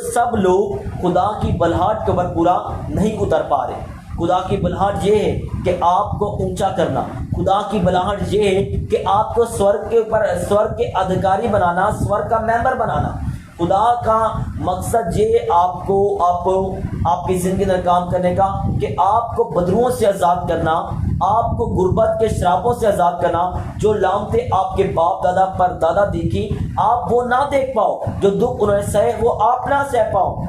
सब लोग खुदा की बलहाट के ऊपर पूरा नहीं उतर पा रहे। खुदा की बलहाट ये है कि आपको ऊंचा करना। खुदा की बलहाट ये है कि आपको स्वर्ग के ऊपर, स्वर्ग के अधिकारी बनाना, स्वर्ग का मेंबर बनाना। खुदा का मकसद ये आपको आपकी जिंदगी में काम करने का कि आपको बदरुओं से आज़ाद करना, आपको गुर्बत के श्रापों से आज़ाद करना। जो लामते आपके बाप दादा पर दादा देखी आप वो ना देख पाओ, जो दुख उन्होंने सहे वो आप ना सह पाओ,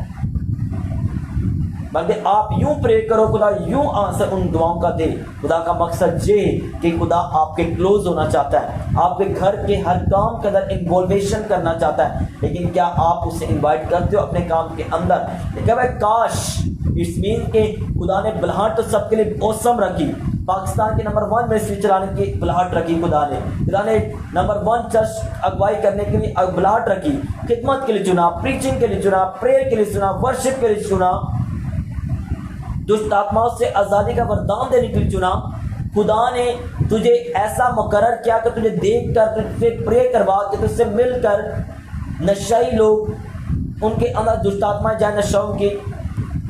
बल्कि आप यूं प्रे करो खुदा यूं आंसर उन दुआओं का दे। खुदा का मकसद ये कि खुदा आपके क्लोज होना चाहता है, आपके घर के हर काम के अंदर इन्वॉल्वेशन करना चाहता है। लेकिन क्या आप उसे इनवाइट करते हो अपने काम के अंदर? लेकिन भाई काश, इट्स मीन के खुदा ने बुलाहट तो सबके लिए औसम रखी। पाकिस्तान के नंबर 1 मिनिस्ट्री चलाने की बुलाहट रखी खुदा ने नंबर 1 चर्च अगुवाई करने के लिए बुलाहट रखी। खिदमत के लिए चुना, प्रीचिंग के लिए चुना, प्रेयर के लिए चुना, वर्शिप के लिए चुना, दुष्ट आत्माओं से आजादी का वरदान देने के लिए चुना। खुदा ने तुझे ऐसा मुकर्रर किया कि तुझे देख कर, तुझसे प्रे करवा के, तुझसे मिलकर नशाई लोग उनके अंदर दुष्ट आत्माएं जाए, नशाओं की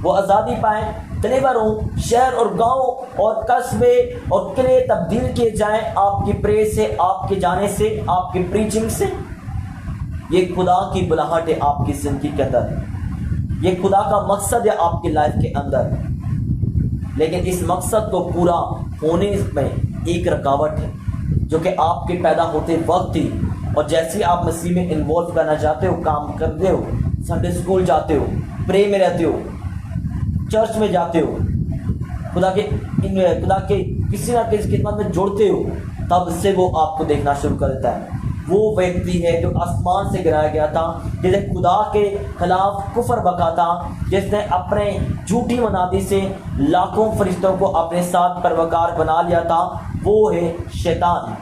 वो आज़ादी पाएं। तलेवरों शहर और गांव और कस्बे और किले तब्दील किए जाएं आपकी प्रे से, आपके जाने से, आपकी प्रीचिंग से। ये खुदा की बुलाहट है आपकी जिंदगी के अंदर, ये खुदा का मकसद है आपकी लाइफ के अंदर। लेकिन इस मकसद को पूरा होने में एक रुकावट है जो कि आपके पैदा होते वक्त ही, और जैसे ही आप मसीह में इन्वॉल्व करना चाहते हो, काम करते हो, संडे स्कूल जाते हो, प्रे में रहते हो, चर्च में जाते हो, खुदा के किसी ना किसी खिदमत में जुड़ते हो, तब से वो आपको देखना शुरू कर देता है। वो व्यक्ति है जो आसमान से गिराया गया था, जिसे खुदा के खिलाफ कुफर बका था, जिसने अपने झूठी मनादी से लाखों फरिश्तों को अपने साथ परवकार बना लिया था। वो है शैतान,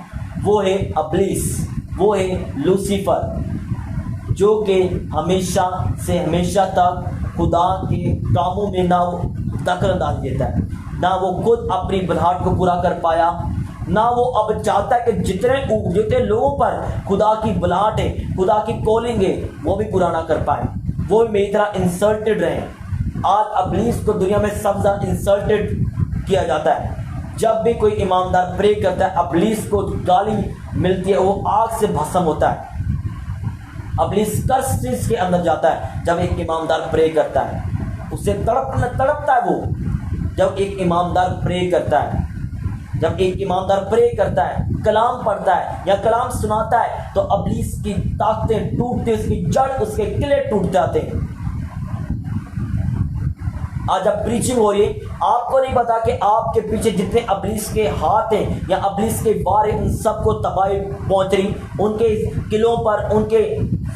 वो है अबलीस, वो है लूसीफर, जो कि हमेशा से हमेशा तक खुदा के कामों में ना वो दखल अंदाज देता है, ना वो खुद अपनी बुलाहट को पूरा कर पाया, ना वो अब चाहता है कि जितने लोगों पर खुदा की बुलाहट है, खुदा की कॉलिंग है, वो भी पूरा ना कर पाए, वो भी मेरी तरह इंसल्टेड रहे। आज अबलीस को दुनिया में सबसे ज्यादा इंसल्टेड किया जाता है। जब भी कोई ईमानदार प्रे करता है, अबलीस को गाली मिलती है, वो आग से भस्म होता है। अबलीस कर्स के अंदर जाता है जब एक ईमानदार प्रे करता है, उसे तड़पता है वो। जब एक ईमानदार प्रे करता है, जब एक ईमानदार प्रे करता है, कलाम पढ़ता है या कलाम सुनाता है, तो अबलीस की ताकतें टूटती, उसकी जड़, उसके किले टूट जाते हैं। आज जब प्रीचिंग हो रही है, आपको नहीं पता कि आपके पीछे जितने अबलीस के हाथ हैं या अबलीस के वार हैं, उन सबको तबाही पहुंच रही। उनके किलों पर, उनके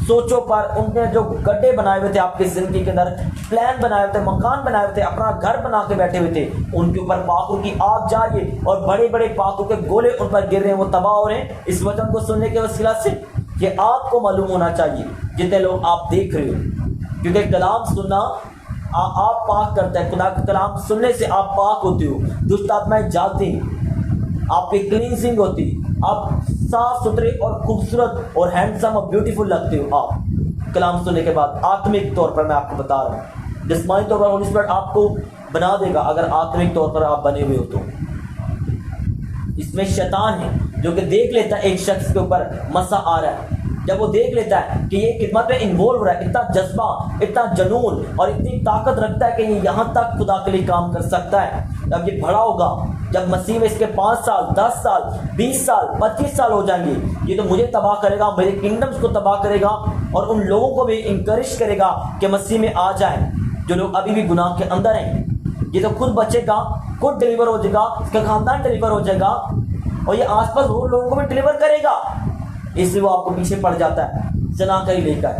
सोचों पर, उनने जो गड्ढे बनाए हुए थे आपकी जिंदगी के अंदर, प्लान बनाए हुए थे, मकान बनाए हुए थे, अपना घर बना के बैठे हुए थे, उनके ऊपर पाखों की आग जा रही है और बड़े बड़े पाखों के गोले उन पर गिर रहे हैं, वो तबाह हो रहे हैं। इस वचन को सुनने के वसीला से ये आपको मालूम होना चाहिए, जितने लोग आप देख रहे हो, क्योंकि कलाम सुनना आप पाक करता है। खुदा का कलाम सुनने से आप पाक होते हो, दुष्ट आत्माएं जाती हैं, आपकी क्लींसिंग होती, आप साफ सुथरे और खूबसूरत और हैंडसम और ब्यूटीफुल लगते हो आप कलाम सुनने के बाद। आत्मिक तौर पर मैं आपको बता रहा हूँ, जिस्मानी तौर पर होली स्पिरिट आपको बना देगा अगर आत्मिक तौर पर आप बने हुए हो तो। इसमें शैतान है जो कि देख लेता है एक शख्स के ऊपर मसा आ रहा है, जब वो देख लेता है कि ये खिदमत में इन्वॉल्व हो रहा है, इतना जज्बा, इतना जुनून और इतनी ताकत रखता है कि ये यहाँ तक खुदा के लिए काम कर सकता है, जब ये बड़ा होगा, जब मसीह में इसके 5 साल, 10 साल, 20 साल, 25 साल हो जाएंगे, ये तो मुझे तबाह करेगा, मेरे किंगडम्स को तबाह करेगा और उन लोगों को भी इंकरेज करेगा कि मसीह में आ जाए, जो लोग अभी भी गुनाह के अंदर हैं। ये तो खुद बचेगा, खुद डिलीवर हो जाएगा, इसका खानदान डिलीवर हो जाएगा और ये आसपास और लोगों को भी डिलीवर करेगा। इसलिए वो आपको पीछे पड़ जाता है, जना कहीं लेकर,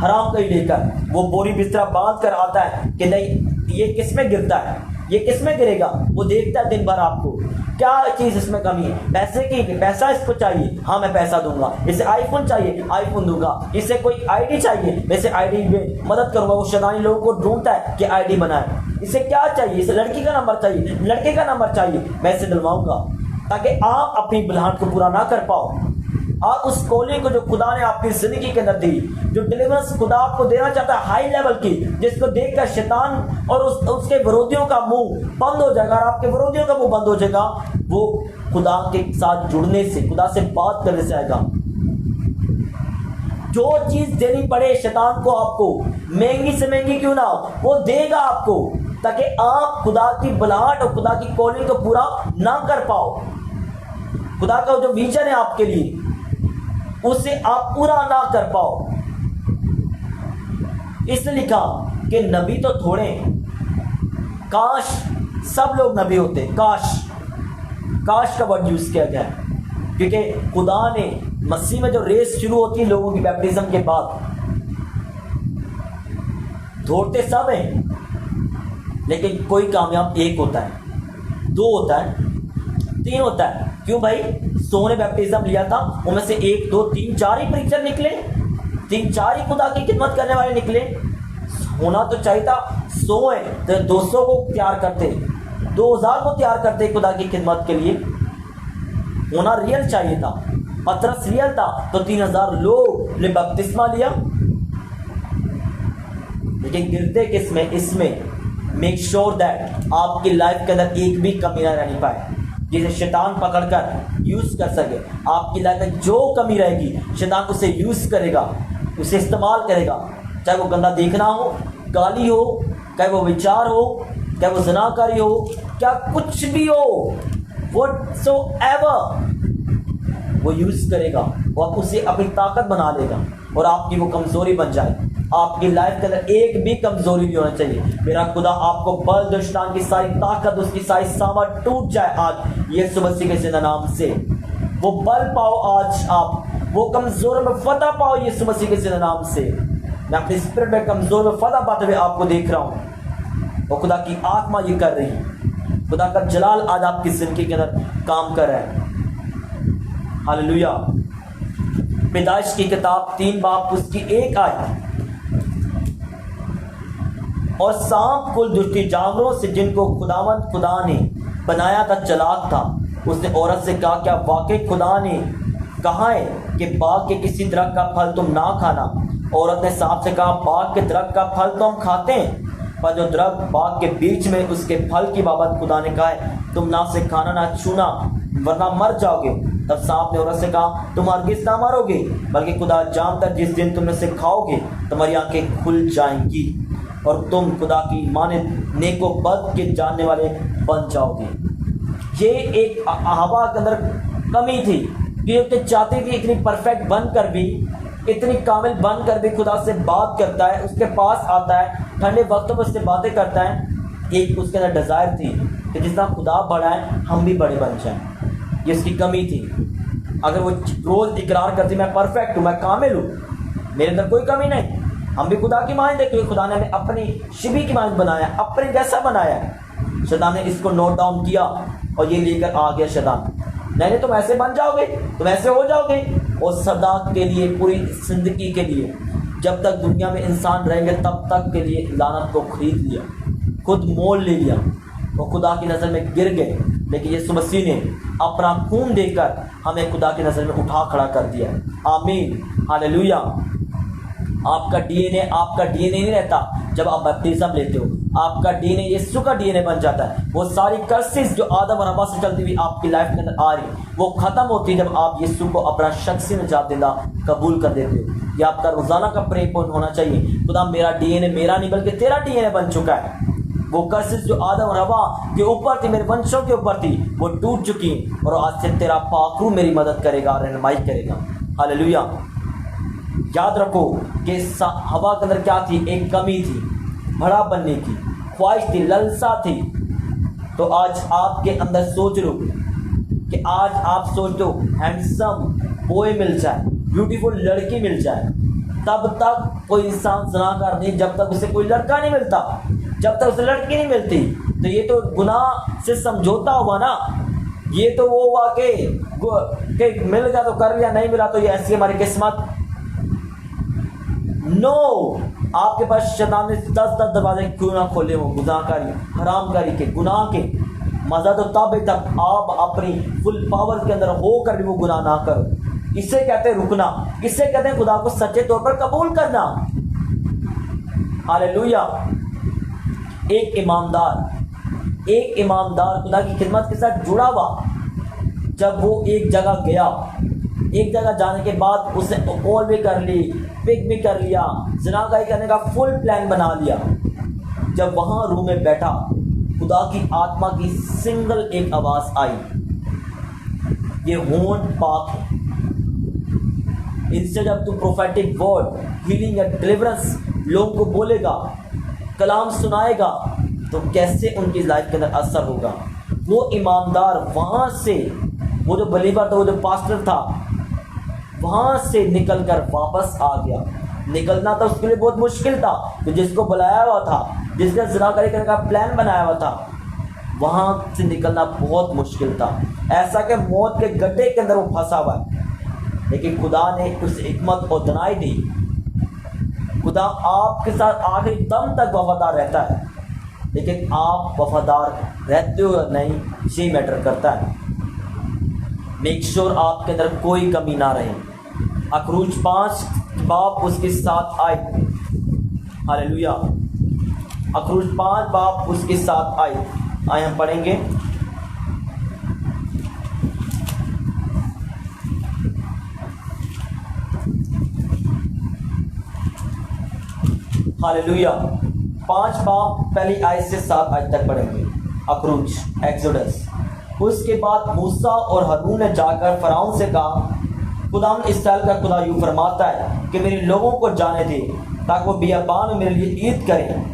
हराम कहीं लेकर, वो बोरी बिस्तरा बांध कर आता है कि नहीं ये किस में गिरता है, ये किस में गिरेगा, वो देखता है दिन भर आपको क्या चीज इसमें कमी है। पैसे की, पैसा इसको चाहिए, हाँ मैं पैसा दूंगा। इसे आईफोन चाहिए, आईफोन दूंगा। इसे कोई आईडी चाहिए, मैं इसे आईडी में मदद करूंगा। वो शैतानी लोगों को ढूंढता है कि आईडी बनाए। इसे क्या चाहिए, इसे लड़की का नंबर चाहिए, लड़के का नंबर चाहिए, मैं इसे दिलवाऊंगा, ताकि आप अपनी बुलाहट को पूरा ना कर पाओ। आप उस कॉलिंग को जो खुदा ने आपकी जिंदगी के अंदर दी, जो डिलीवरेंस खुदा आपको देना चाहता है हाई लेवल की, जिसको देखकर शैतान और उसके विरोधियों का मुंह बंद हो जाएगा, और आपके विरोधियों का मुंह बंद हो जाएगा, वो खुदा के साथ जुड़ने से, खुदा से बात करने से आएगा। जो चीज देनी पड़े शैतान को, आपको महंगी से महंगी क्यों ना हो, वो देगा आपको, ताकि आप खुदा की बुलाहट और खुदा की कॉलिंग को पूरा ना कर पाओ। खुदा का जो विजन है आपके लिए, उसे आप पूरा ना कर पाओ। इसलिए लिखा कि नबी तो थोड़े, काश सब लोग नबी होते। काश का वर्ड यूज किया गया है, क्योंकि खुदा ने मसीह में जो रेस शुरू होती है लोगों की बैप्टिज्म के बाद, दौड़ते सब हैं, लेकिन कोई कामयाब एक होता है, दो होता है, तीन होता है। क्यों भाई? 100 ने बैप्टिज्म लिया था, उनमें से 1 2 3 4 ही प्रीचर निकले, 3 4 ही खुदा की खिदमत करने वाले निकले। होना तो चाहिए था 100 है तो 200 को तैयार करते, 2000 को तैयार करते खुदा की खिदमत के लिए। होना रियल चाहिए था, पतरस रियल था तो 3000 लोग ने बपतिस्मा लिया। लेकिन गिरते किस में? इसमें मेक श्योर दैट आपकी लाइफ के अंदर एक भी कमी ना रहनी पाए, जिसे शैतान पकड़कर यूज कर सके। आपकी लाइफ में जो कमी रहेगी शैतान उसे यूज करेगा, उसे इस्तेमाल करेगा, चाहे वो गंदा देखना हो, गाली हो, चाहे वो विचार हो, चाहे वो ज़नाकारी हो, क्या कुछ भी हो, व्हाटसोएवर वो यूज करेगा और उसे अपनी ताकत बना लेगा और आपकी वो कमजोरी बन जाए। आपकी लाइफ के अंदर एक भी कमजोरी नहीं होना चाहिए। मेरा खुदा आपको बल, दुश्मन की सारी ताकत, उसकी सारी सामर्थ टूट जाए आज यीशु मसीह के जिंदा नाम से। वो बल पाओ आज, आप वो कमजोर में फतह पाओ यीशु मसीह के जिंदा नाम से। मैं अपने स्पिरिट में कमजोर में फतह पाते हुए आपको देख रहा हूँ, और खुदा की आत्मा ये कर रही है। खुदा का जलाल आज आपकी जिंदगी के अंदर काम कर रहा है। हालेलुया। पैदाइश की किताब 3 बाब उसकी 1 आयत। और सांप कुल दुष्टी जानवरों से जिनको खुदा ने बनाया था चालाक था। उसने औरत से कहा, क्या वाकई खुदा ने कहा है कि बाग के किसी दरख्त का फल तुम ना खाना? औरत ने सांप से कहा, बाग के दरख्त का फल तो हम खाते हैं, पर जो दरख्त बाग के बीच में उसके फल की बाबत खुदा ने कहा है तुम ना से खाना ना छूना वरना मर जाओगे। तब सांप ने औरत से कहा, तुम हरगिज़ ना मरोगे, बल्कि खुदा जानता है जिस दिन तुम इसे खाओगे तुम्हारी आंखें खुल जाएंगी और तुम खुदा की मानिंद नेको बद के जानने वाले बन जाओगे। ये एक हवा के अंदर कमी थी कि वो चाहती थी इतनी परफेक्ट बनकर भी, इतनी कामिल बनकर भी खुदा से बात करता है, उसके पास आता है, ठंडे वक्तों में उससे बातें करता है। एक उसके अंदर डिज़ायर थी कि जितना खुदा बड़ा है हम भी बड़े बन जाएं। ये उसकी कमी थी। अगर वो रोज़ इकरार करती मैं परफेक्ट हूँ, मैं कामिल हूँ, मेरे अंदर कोई कमी नहीं, हम भी खुदा की मानिंद है, क्योंकि खुदा ने हमें अपनी शिबी की मानिंद बनाया, अपने जैसा बनाया है। शैतान ने इसको नोट डाउन किया और ये लेकर आ गया शैतान, नहीं तुम ऐसे बन जाओगे, तुम ऐसे हो जाओगे। और सदा के लिए, पूरी जिंदगी के लिए, जब तक दुनिया में इंसान रहेंगे तब तक के लिए लानत को खरीद लिया, खुद मोल ले लिया और खुदा की नज़र में गिर गए। लेकिन यीशु मसीह ने अपना खून देकर हमें खुदा की नज़र में उठा खड़ा कर दिया। आमीन, हालेलुया। आपका डीएनए नहीं रहता जब आप बपतिस्म लेते हो, आपका डीएनए यीशु का डीएनए बन जाता है। वो सारी कर्सेस जो आदम और हवा से चलती हुई आपकी लाइफ के अंदर आ रही, वो खत्म होती है जब आप यीशु को अपना शख्सी निजात देना कबूल कर देते हो। ये आपका रोजाना का प्रे पॉइंट होना चाहिए, खुदा मेरा डीएनए मेरा नहीं बल्कि तेरा डीएनए बन चुका है। वो कर्सेस जो आदम और हवा के ऊपर थी, मेरे वंशों के ऊपर थी, वो टूट चुकी और आज से तेरा पाक रूह मेरी मदद करेगा, रहनुमाई करेगा। हालेलुया। याद रखो कि हवा के अंदर क्या थी? एक कमी थी, बड़ा बनने की ख्वाहिश थी, ललसा थी। तो आज आपके अंदर सोच लो कि आज आप सोच लो हैंडसम बॉय मिल जाए, ब्यूटीफुल लड़की मिल जाए, तब तक कोई इंसान ज़नाकार नहीं जब तक उसे कोई लड़का नहीं मिलता। जब तक उसे लड़की नहीं मिलती। तो ये तो गुनाह से समझौता हुआ ना, ये तो वो हुआ कि मिल गया तो कर लिया, नहीं मिला तो ये ऐसी हमारी किस्मत। नो, आपके पास शैतान ने 10 दरवाजे क्यों ना खोले हो गुनाहकारी, हरामकारी के, गुनाह के। मजा तो तब है तक आप अपनी फुल पावर के अंदर होकर भी वो गुनाह ना करो। इसे कहते हैं रुकना, इसे कहते हैं खुदा को सच्चे तौर पर कबूल करना। हालेलुया। एक ईमानदार खुदा की खिदमत के साथ जुड़ा हुआ, जब वो एक जगह गया, एक जगह जाने के बाद उसने कॉल भी कर ली, पिक भी कर लिया, ज़िनागाही करने का फुल प्लान बना लिया। जब वहां रूम में बैठा, खुदा की आत्मा की सिंगल एक आवाज आई, ये होंठ पाक है। इससे जब तू प्रोफेटिक वर्ड, हीलिंग या डिलीवरेंस लोगों को बोलेगा, कलाम सुनाएगा, तो कैसे उनकी लाइफ के अंदर असर होगा। वो ईमानदार वहां से, वो जो बलीवर था, वो जो पास्टर था, वहां से निकलकर वापस आ गया। निकलना तो उसके लिए बहुत मुश्किल था, तो जिसको बुलाया हुआ था, जिसने ज़िनागाही करने का प्लान बनाया हुआ था, वहां से निकलना बहुत मुश्किल था। ऐसा कि मौत के गड्ढे के अंदर वो फंसा हुआ है, लेकिन खुदा ने उस हिकमत को दनाई दी। खुदा आपके साथ आखिरी दम तक वफादार रहता है, लेकिन आप वफादार रहते हो या नहीं, ये मैटर करता है। मेक श्योर आपके अंदर कोई कमी ना रहे। अखरूज 5 बाप उसके साथ आए। हालेलुया। अखरूज 5 बाप उसके साथ आए। आए हम पढ़ेंगे। हालेलुया। 5 बाप पहली आयत से 7 आयत तक पढ़ेंगे। अखरूज, एक्सोडस। उसके बाद मूसा और हारून ने जाकर फराउन से कहा, खुदावंद इस्राएल का खुदा यूं फरमाता है कि मेरे लोगों को जाने दे, ताकि वो बियाबान में मेरे लिए ईद करें।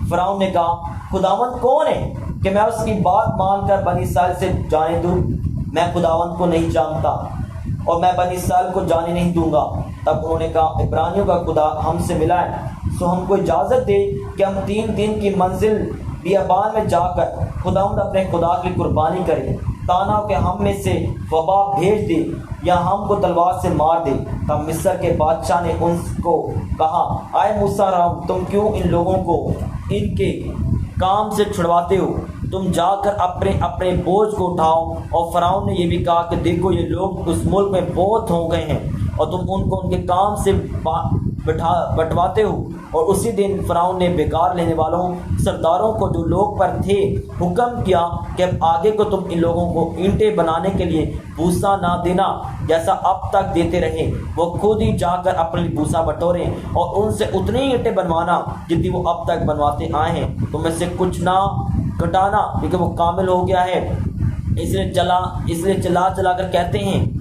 फराउन ने कहा, खुदावंद कौन है कि मैं उसकी बात मानकर बनी इस्राएल से जाने दूं? मैं खुदावंद को नहीं जानता और मैं बनी इस्राएल को जाने नहीं दूंगा। तब उन्होंने कहा, इब्रानियों का खुदा हमसे मिला है, सो हमको इजाज़त दे कि हम 3 दिन की मंजिल बियाबान में जाकर खुदावंद अपने खुदा की कुर्बानी करें, ताना के हम में से वबा भेज दे या हमको तलवार से मार दे। तब मिस्र के बादशाह ने उनको कहा, आए मूसा राम, तुम क्यों इन लोगों को इनके काम से छुड़वाते हो? तुम जाकर अपने अपने बोझ को उठाओ। और फराउन ने यह भी कहा कि देखो, ये लोग उस मुल्क में बहुत हो गए हैं और तुम उनको उनके काम से बटवाते हो। और उसी दिन फराउन ने बेकार लेने वालों सरदारों को जो लोग पर थे हुक्म किया कि अब आगे को तुम इन लोगों को ईंटें बनाने के लिए भूसा ना देना, जैसा अब तक देते रहे। वो खुद ही जाकर अपने लिए भूसा बटोरें और उनसे उतनी ईंटें बनवाना जितनी वो अब तक बनवाते आए हैं। तुम में से कुछ ना घटाना, क्योंकि वो कामिल हो गया है। इसलिए चला कर कहते हैं,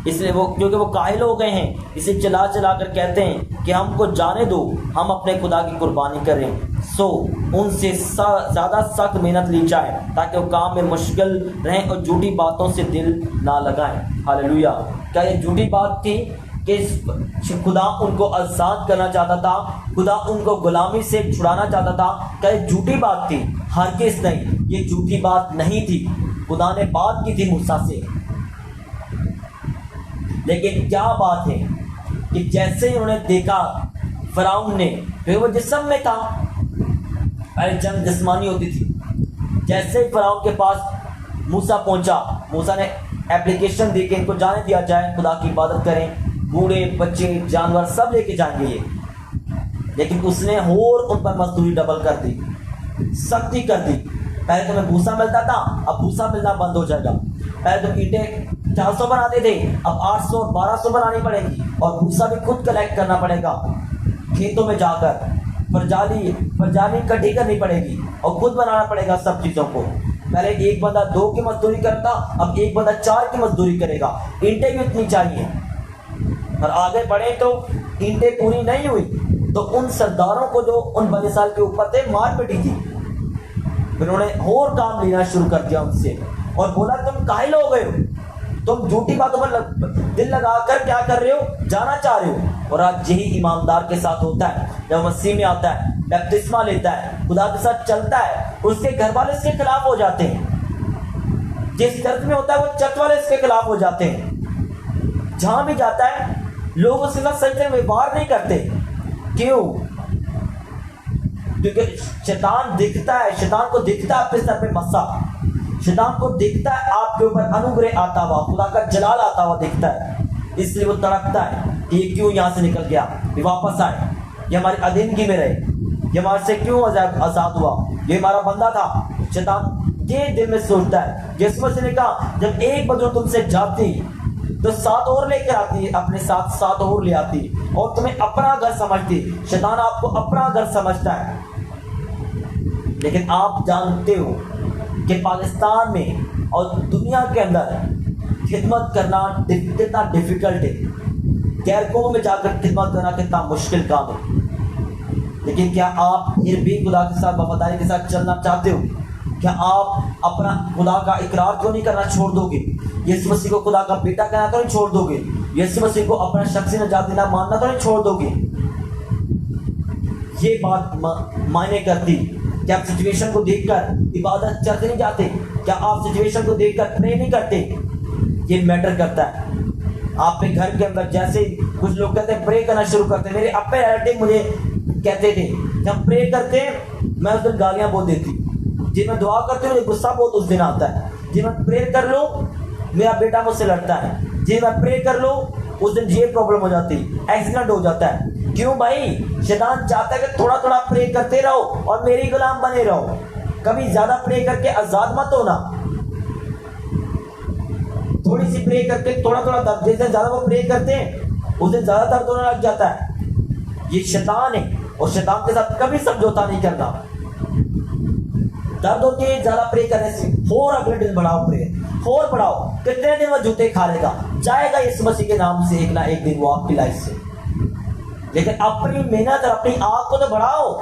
इसलिए वो क्योंकि वो काहिल हो गए हैं, इसे चला कर कहते हैं कि हमको जाने दो, हम अपने खुदा की कुर्बानी करें। सो उनसे ज़्यादा सख्त मेहनत ली जाए, ताकि वो काम में मुश्किल रहें और झूठी बातों से दिल ना लगाएं। हालेलुया। क्या ये झूठी बात थी कि खुदा उनको आज़ाद करना चाहता था, खुदा उनको गुलामी से छुड़ाना चाहता था? क्या ये झूठी बात थी? हरगिज़ नहीं, ये झूठी बात नहीं थी। खुदा ने बात की थी मूसा से, लेकिन क्या बात है कि जैसे ही उन्होंने देखा फराउन ने, फिर वो जिस्म में था, पहले जंग जिस्मानी होती थी। जैसे ही फराउन के पास मूसा पहुंचा, मूसा ने एप्लीकेशन दी कि इनको जाने दिया जाए, खुदा की इबादत करें, बूढ़े बच्चे जानवर सब लेके जाएंगे ये। लेकिन उसने और उन पर मजदूरी डबल कर दी, सख्ती कर दी। पहले तुम्हें भूसा मिलता था, अब भूसा मिलना बंद हो जाएगा। पहले तुम ईंटें 400 बनाते थे, अब 800 1200 बनानी पड़ेगी, और भूसा भी खुद कलेक्ट करना पड़ेगा खेतों में जाकर। फरजाली इकट्ठी करनी पड़ेगी और खुद बनाना पड़ेगा सब चीज़ों को। पहले एक बंदा 2 की मजदूरी करता, अब एक बंदा 4 की मजदूरी करेगा। ईंटें भी उतनी चाहिए, और आगे बढ़े तो ईंटें पूरी नहीं हुई तो उन सरदारों को जो उन बने साल के ऊपर थे मार पिटी थी। फिर उन्होंने और काम लेना शुरू कर दिया उनसे और बोला, तुम काहिल हो गए हो, तुम झूठी बातों पर दिल लगाकर क्या कर रहे हो, जाना चाह रहे हो। और आज यही ईमानदार के साथ होता है। जब मसीह में आता है, बपतिस्मा लेता है, खुदा के साथ चलता है, उसके घर वाले इसके खिलाफ हो जाते हैं। जिस चर्च में होता है वो चर्च वाले इसके खिलाफ हो जाते हैं। जहां भी जाता है लोग उसके साथ सही से व्यवहार नहीं करते। क्यों? क्योंकि शैतान दिखता है, शैतान को दिखता है आपके सर पे मस्सा, शैतान को दिखता है आपके ऊपर अनुग्रह आता हुआ, खुदा का जलाल आता हुआ दिखता है। इसलिए वो तड़पता है कि ये क्यों यहाँ से निकल गया, ये वापस आए, ये हमारी अधीनगी में रहे, ये हमारे से क्यों आजाद हुआ, ये हमारा बंदा था। शैतान ये दिल में सोचता है। यीशु मसीह ने कहा जब एक बदरू तुमसे जाती तो 7 और लेकर आती, अपने साथ 7 और ले आती और तुम्हें अपना घर समझती। शैतान आपको अपना घर समझता है, लेकिन आप जानते हो कि पाकिस्तान में और दुनिया के अंदर खिदमत करना कितना डिफिकल्ट है। गैर कौम में जाकर खिदमत करना कितना मुश्किल काम है। लेकिन क्या आप फिर भी खुदा के साथ वफादारी के साथ चलना चाहते हो? क्या आप अपना खुदा का इकरार क्यों नहीं करना छोड़ दोगे? यीशु मसीह को खुदा का बेटा कहना तो नहीं छोड़ दोगे? यीशु मसीह को अपना शख्सी निजात देना मानना तो नहीं छोड़ दोगे? ये बात मायने करती। क्या आप सिचुएशन को देखकर इबादत चर्च नहीं जाते? क्या आप सिचुएशन को देखकर प्रे नहीं करते? ये मैटर करता है। आपके घर के अंदर जैसे कुछ लोग कहते हैं प्रे करना शुरू करते, मेरे अपने रिलेटिव मुझे कहते थे जब प्रे करते मैं उस दिन गालियां बोल देती, जी मैं दुआ करती हूँ मुझे गुस्सा बहुत उस दिन आता है, जी मैं प्रे कर लूँ मेरा बेटा मुझसे लड़ता है, जी मैं प्रे कर लूँ उस दिन ये प्रॉब्लम हो जाती, एक्सीडेंट हो जाता है। क्यों भाई? शैतान चाहता है कि थोड़ा थोड़ा प्रे करते रहो और मेरी गुलाम बने रहो। कभी ज्यादा प्रे करके आजाद मत होना। थोड़ी सी प्रे करके थोड़ा थोड़ा दर्द, जैसे ज्यादा वो प्रे करते हैं उस दिन ज्यादा दर्द होने लग जाता है। ये शैतान है और शैतान के साथ कभी समझौता नहीं करना। दर्द होती है ज्यादा प्रे करने से, और अगले दिन बढ़ाओ प्रे, और बढ़ाओ। कितने दिन वो जूते खा लेगा, जाएगा यीशु मसीह के नाम से एक ना एक दिन वो आपकी लाइफ से। लेकिन अपनी मेहनत और अपनी आग को तो बढ़ाओ,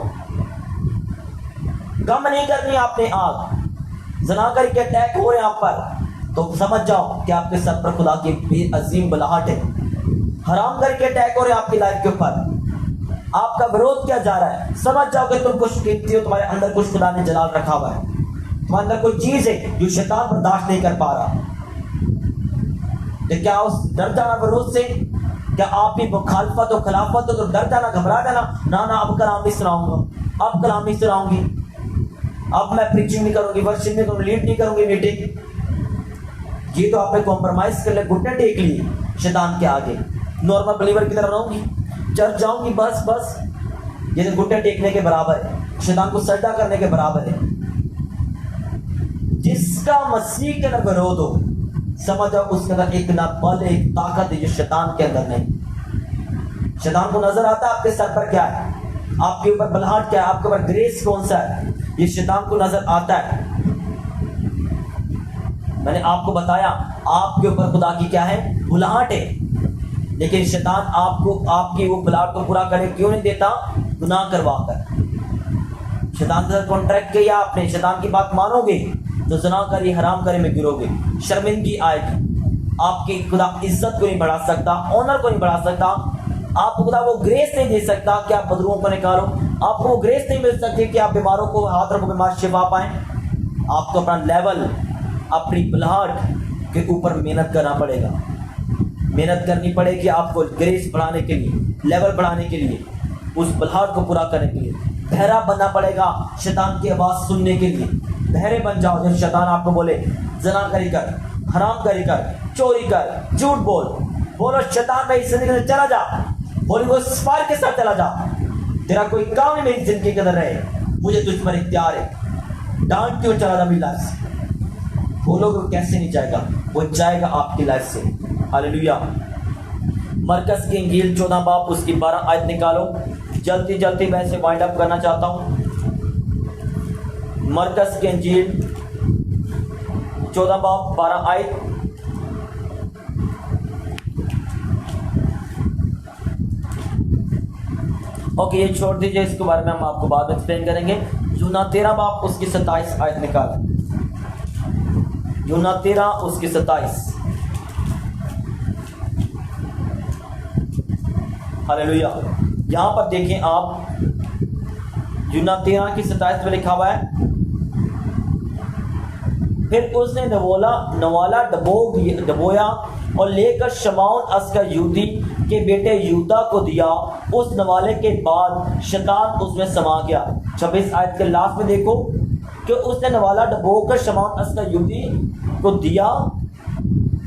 कम नहीं करनी आपने आग। जना करके अटैक हो रहे हैं आप पर तो समझ जाओ कि आपके सर पर खुदा की बेअजीम बुलाहट है। हराम करके अटैक हो रहे हैं आपकी लाइफ के ऊपर, आपका विरोध किया जा रहा है, समझ जाओ कि तुम कुछ कीमती हो, तुम्हारे अंदर कुछ खुदा ने जलाल रखा हुआ है, तुम्हारे अंदर कोई चीज है जो शैतान बर्दाश्त नहीं कर पा रहा। क्या उस डर जाना विरोध से? क्या आप भी मुखालफत और खिलाफत हो तो डर जाना, घबरा जाना, ना ना अब कलाम नहीं सुनाऊंगा, अब कलाम नहीं सुनाऊंगी, अब मैं प्रीचिंग नहीं करूंगी, वर्शिप नहीं करूंगी, लीड नहीं करूंगी मीटिंग। ये तो आपने कॉम्प्रोमाइज कर लिया, घुटने टेक लिए शैतान के आगे। नॉर्मल बिलीवर की तरह रहूंगी, चर्च जाऊंगी, बस बस, ये तो घुटने टेकने के बराबर है, शैतान को सजदा करने के बराबर है। जिसका मसीह के अंदर विरोध हो, समझ जाओ उसके अंदर एक ना बल, एक ताकत है जो शैतान के अंदर नहीं। शैतान को नजर आता है आपके सर पर क्या है, आपके ऊपर बलहाट क्या है, आपके ऊपर ग्रेस कौन सा है, ये शैतान को नजर आता है। मैंने आपको बताया आपके ऊपर खुदा की क्या है, बुलाहट है। लेकिन शैतान आपको आपकी वो बुलाहट को पूरा करने क्यों नहीं देता? गुनाह करवा कर। शैतान के साथ कॉन्ट्रैक्ट किया आपने, शैतान की बात मानोगे तो ज़ना करी, हराम करे में गिरोगे, शर्मिंदगी आएगी। आपकी खुदा इज्जत को नहीं बढ़ा सकता, ऑनर को नहीं बढ़ा सकता। आपको खुदा वो ग्रेस नहीं दे सकता कि आप बदरुओं को निकालो, आपको वो ग्रेस नहीं मिल सकती कि आप बीमारों को हाथ रखो, बीमार शिफा पाएं। आपको अपना लेवल, अपनी बुलाहट के ऊपर मेहनत करना पड़ेगा, मेहनत करनी पड़ेगी आपको ग्रेस बढ़ाने के लिए, लेवल बढ़ाने के लिए, उस बुलाहट को पूरा करने के लिए। बहरा बनना पड़ेगा शैतान की आवाज़ सुनने के लिए। बहरे बन जाओ जब शैतान आपको बोले ज़ना करी कर, हराम करी कर, चोरी कर, झूठ बोल, बोलो शैतान भाई इस जिंदगी से चला जा, बोली वो फायर के साथ चला जा, तेरा कोई काम नहीं मेरी जिंदगी के अंदर रहे, मुझे तुझ पर इख्तियार है, डांट क्यों चला जा मेरी लाइफ से? बोलोगे कैसे नहीं जाएगा? वो जाएगा आपकी लाइफ से। हालेलुया। मरकज की इंजील 14 बाब उसकी 12 आयत निकालो, जल्दी जल्दी मैं इसे वाइंड अप करना चाहता हूँ। मरकज की इंजील 14 बाब 12 आयत। ओके, ये छोड़ दीजिए, इसके बारे में हम आपको बाद में एक्सप्लेन करेंगे। यूना 13 बाब उसकी 27 आयत निकाल, यूना 13 उसकी 27। हालेलुया। यहां पर देखें आप, यूहन्ना 13 की 27 में लिखा हुआ है, फिर उसने नवाला डबोया और लेकर शमौन अस्करियोती के बेटे यहूदा को दिया। उस नवाले के बाद शैतान उसमें समा गया। 26 आयत के लास्ट में देखो कि उसने नवाला डबोकर शमौन अस्करियोती को दिया,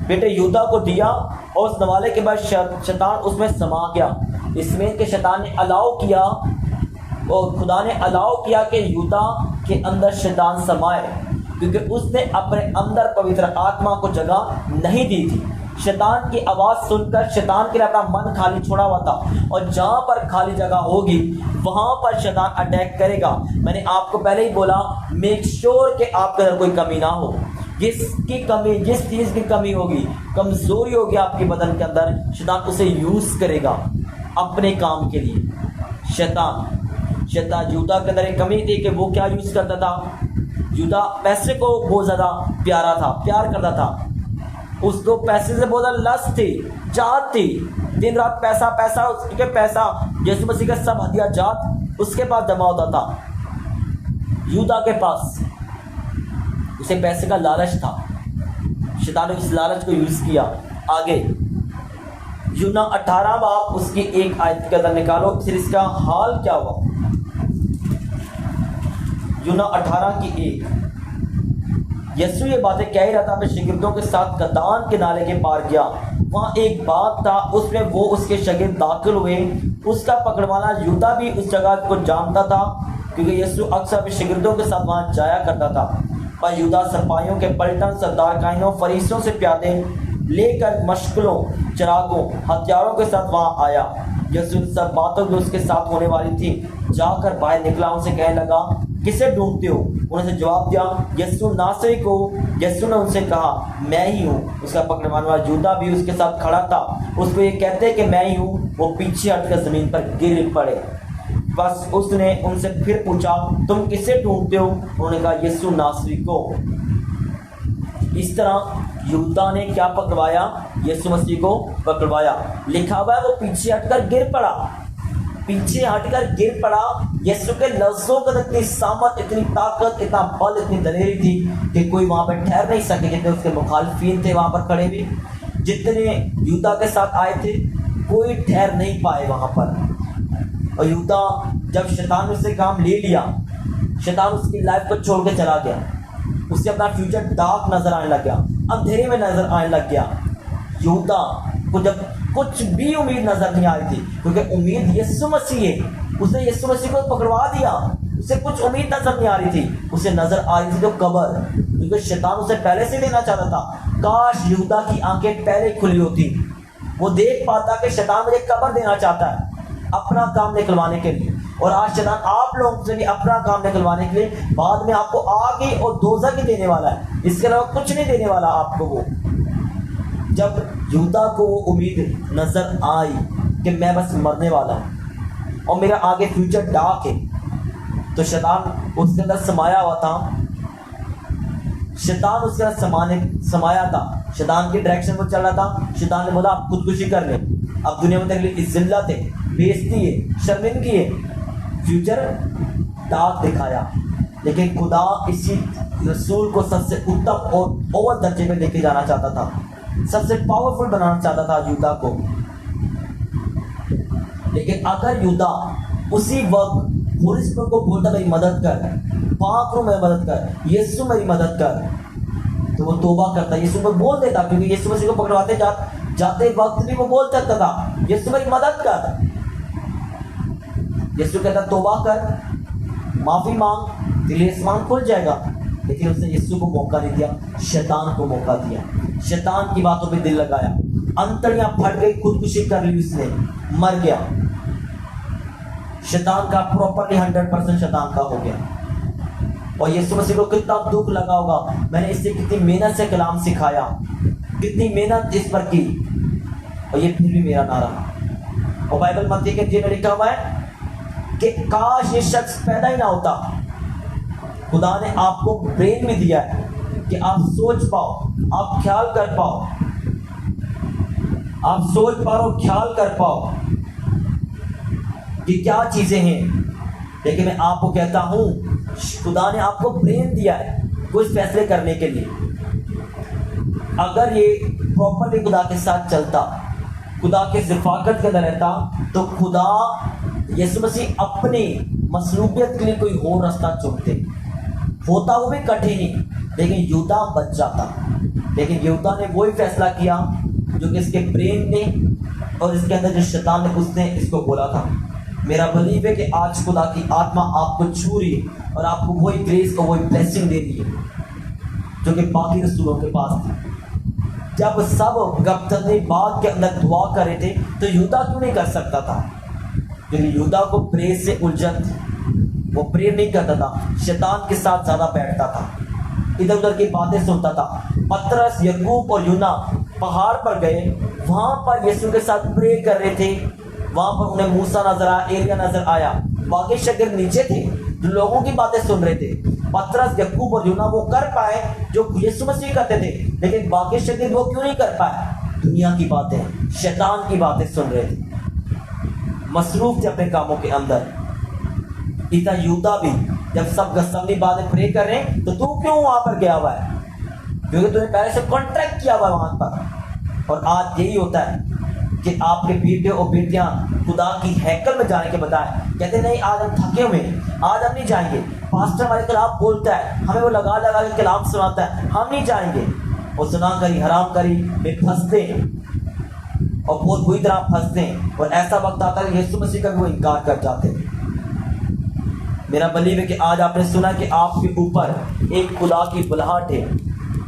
बेटे यहूदा को दिया, और उस नवाले के बाद शैतान उसमें समा गया। इसमें के शैतान ने अलाउ किया और खुदा ने अलाउ किया कि यहूदा के अंदर शैतान समाए, क्योंकि उसने अपने अंदर पवित्र आत्मा को जगह नहीं दी थी। शैतान की आवाज़ सुनकर शैतान के लिए अपना मन खाली छोड़ा हुआ था, और जहाँ पर खाली जगह होगी वहाँ पर शैतान अटैक करेगा। मैंने आपको पहले ही बोला, मेक श्योर कि आपके अंदर कोई कमी ना हो। जिसकी कमी, जिस चीज़ की कमी होगी, कमजोरी होगी आपके बदन के अंदर, शैतान उसे यूज़ करेगा अपने काम के लिए। शैतान यहूदा के अंदर एक कमी थी कि वो क्या यूज़ करता था। यहूदा पैसे को बहुत ज़्यादा प्यार करता था। उसको पैसे से बहुत ज़्यादा लस्ट थी, चाहत थी, दिन रात पैसा पैसा, उसके पैसा यीशु मसीह का सब हदिया जात उसके पास जमा होता था। यहूदा के पास उसे पैसे का लालच था। शैतान ने उस लालच को यूज़ किया। आगे यूहन्ना 18 बाब उसकी 1 आयत के अंदर निकालो, फिर इसका हाल क्या हुआ। यूहन्ना 18 की 1। यीशु ये बातें कह ही रहा था, अपने शागिर्दों के साथ कदान के नाले के पार गया। वहाँ एक बाग था, उसमें वो उसके शागिर्द दाखिल हुए। उसका पकड़वाना यहूदा भी उस जगह को जानता था, क्योंकि यीशु अक्सर अपने शागिर्दों के साथ वहाँ जाया करता था। पर यहूदा सिपाहियों के पलटन, सरदार कायनों, फरीसियों से प्यादे लेकर मशगलों, चिरागों, हथियारों के साथ वहाँ आया। यीशु सब बातों की उसके साथ होने वाली थी जाकर बाहर निकला, उनसे कहने लगा, किसे ढूंढते हो? उन्होंने जवाब दिया, यीशु नासरी को। यीशु ने उनसे कहा, मैं ही हूँ। उसका पकड़वाने वाला यहूदा भी उसके साथ खड़ा था। उसको ये कहते कि मैं ही हूँ, वो पीछे हटकर जमीन पर गिर पड़े। बस उसने उनसे फिर पूछा, तुम किसे ढूंढते हो? उन्होंने कहा, यीशु नासरी को। इस तरह यहूदा ने क्या पकड़वाया? यीशु मसीह को पकड़वाया। लिखा हुआ है वो पीछे हटकर गिर पड़ा। पीछे हटकर गिर पड़ा। यीशु के लफ्जों के अंदर इतनी सामत, इतनी ताकत, इतना बल, इतनी दलेरी थी कि कोई वहां पर ठहर नहीं सके। जितने उसके मुखालिफिन थे वहां पर खड़े हुए, जितने यहूदा के साथ आए थे, कोई ठहर नहीं पाए वहां पर। और यहूदा, जब शैतान ने उससे काम ले लिया, शैतान उसकी लाइफ को छोड़ के चला गया। उससे अपना फ्यूचर डार्क नजर आने लग गया, अंधेरे में नजर आने लग गया। यहूदा को जब कुछ भी उम्मीद नजर नहीं आ रही थी, क्योंकि उम्मीद यीशु मसीह है। उसने यीशु मसीह को पकड़वा दिया। उसे कुछ उम्मीद नजर नहीं आ रही थी। उसे नजर आ रही थी तो कब्र, क्योंकि शैतान उसे पहले से देना चाहता था। काश यहूदा की आंखें पहले खुली होती, वो देख पाता कि शैतान मुझे कब्र देना चाहता है अपना काम निकलवाने के लिए। और आज शैतान आप लोगों से भी अपना काम निकलवाने के लिए बाद में आपको आगे और दोज़ख ही देने वाला है। इसके अलावा कुछ नहीं देने वाला आपको वो। जब यहूदा को वो उम्मीद नजर आई कि मैं बस मरने वाला हूँ और मेरा आगे फ्यूचर डार्क है, तो शैतान उसके अंदर समाया हुआ था। शैतान उसके अंदर समाया था। शैतान की डायरेक्शन में चल रहा था। शैतान ने बोला, आप खुदकुशी कर ले, अब दुनिया में तेरे लिए जिल्लत है, बेइज्जती है, शर्मिंदगी है, फ्यूचर डार्क दिखाया। लेकिन खुदा इसी रसूल को सबसे उत्तम और ओवर दर्जे में लेके जाना चाहता था, सबसे पावरफुल बनाना चाहता था यहूदा को। लेकिन अगर यहूदा उसी वक्त होली स्पिरिट को बोलता, मेरी मदद कर, पाक रूह में मदद कर, यीशु मेरी मदद कर, तो वो तौबा करता, यीशु को बोल देता। क्योंकि यीशु मसीह को पकड़वाते जाते वक्त भी वो बोल सकता था, यीशु मेरी मदद कर। यीशु कहता, तौबा कर, माफी मांग, तेरे आसमान खुल जाएगा। लेकिन उसने यीशु को मौका नहीं दिया, शैतान को मौका दिया। शैतान की बातों पे दिल लगाया, अंतड़ियां फट गई, खुदकुशी कर ली, उसने मर गया। शैतान का प्रॉपरली 100% शैतान का हो गया। और यीशु मसीह को कितना दुख लगा होगा, मैंने इससे कितनी मेहनत से कलाम सिखाया, कितनी मेहनत इस पर की, और ये फिर भी मेरा ना रहा। और बाइबल मत्ती के में लिखा हुआ है कि काश ये शख्स पैदा ही ना होता। खुदा ने आपको ब्रेन में दिया है कि आप सोच पाओ, आप ख्याल कर पाओ, आप सोच पाओ, ख्याल कर पाओ कि क्या चीजें हैं। लेकिन मैं आपको कहता हूँ खुदा ने आपको ब्रेन दिया है कुछ फैसले करने के लिए। अगर ये प्रॉपरली खुदा के साथ चलता, खुदा के रिफाकत के अंदर रहता, तो खुदा यीशु मसीह अपनी मसलूबियत के लिए कोई और रास्ता चुनते। होता वो भी कठिन ही, लेकिन यहूदा बच जाता। लेकिन यहूदा ने वही फैसला किया जो कि इसके ब्रेन ने और इसके अंदर जो शैतान ने उसने इसको बोला था। मेरा बिलीव है कि आज खुदा की आत्मा आपको छू रही है और आपको वही ग्रेस और वही ब्लेसिंग दे रही है जो कि बाकी रसूलों के पास थी। जब सब गब्तनी बाग के अंदर दुआ कर रहे थे तो यहूदा क्यों नहीं कर सकता था? क्योंकि यहूदा को प्रेर से उलझन थी, वो प्रेर नहीं करता था, शैतान के साथ ज्यादा बैठता था, इधर उधर की बातें सुनता था। पतरस, याकूब और यूना पहाड़ पर गए, वहां पर यीशु के साथ प्रे कर रहे थे। वहां पर उन्हें मूसा नजर आया, एलिया नजर आया। बाकी शागिर्द नीचे थे जो लोगों की बातें सुन रहे थे। पतरस, याकूब और यूना वो कर पाए जो यीशु मसीह करते थे, लेकिन बाकी शागिर्द वो क्यों नहीं कर पाए? दुनिया की बातें, शैतान की बातें सुन रहे थे, मसरूफ थे अपने कामों के अंदर। इतना यहूदा भी जब सब गसमनी बातें प्रे कर रहे हैं तो तू क्यों वहां पर गया हुआ है? क्योंकि तूने पहले से कॉन्ट्रैक्ट किया हुआ है वहां पर। और आज यही होता है कि आपके बेटे और बेटियां खुदा की हैकल में जाने के बजाय कहते नहीं आज हम थके हुए हैं, आज हम नहीं जाएंगे। पास्टर हमारे खिलाफ बोलता है, हमें वो लगा लगा के कलाम सुनाता है, हम नहीं जाएंगे। और सुना करी हराम करी में फंसते हैं और बहुत बुरी तरह फंसते हैं। और ऐसा वक्त आता है यीशु मसीह का भी वो इनकार कर जाते हैं। मेरा बिलीव है कि आज आपने सुना कि आपके ऊपर एक खुदा की बुलाहट है।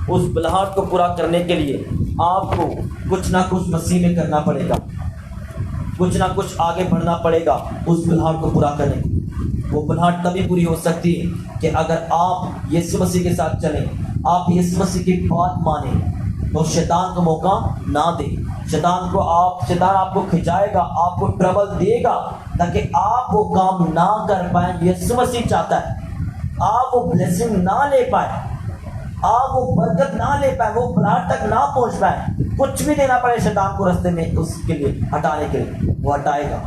उस बुलाहट को पूरा करने के लिए आपको कुछ ना कुछ मसीह में करना पड़ेगा, कुछ ना कुछ आगे बढ़ना पड़ेगा उस बुलाहट को पूरा करने के लिए। वो बुलाहट तभी पूरी हो सकती है कि अगर आप यीशु मसीह के साथ चलें, आप यीशु मसीह की बात माने, तो शैतान को मौका ना दे। शैतान आपको खिंचाएगा, आपको ट्रबल देगा ताकि आप वो काम ना कर पाए यीशु मसीह चाहता है, आप वो ब्लेसिंग ना ले पाए, आप वो बरकत ना ले पाए, वो बुलाहट तक ना पहुंच पाए। कुछ भी देना पड़े शैतान को रास्ते में उसके लिए हटाने के लिए, वो हटाएगा।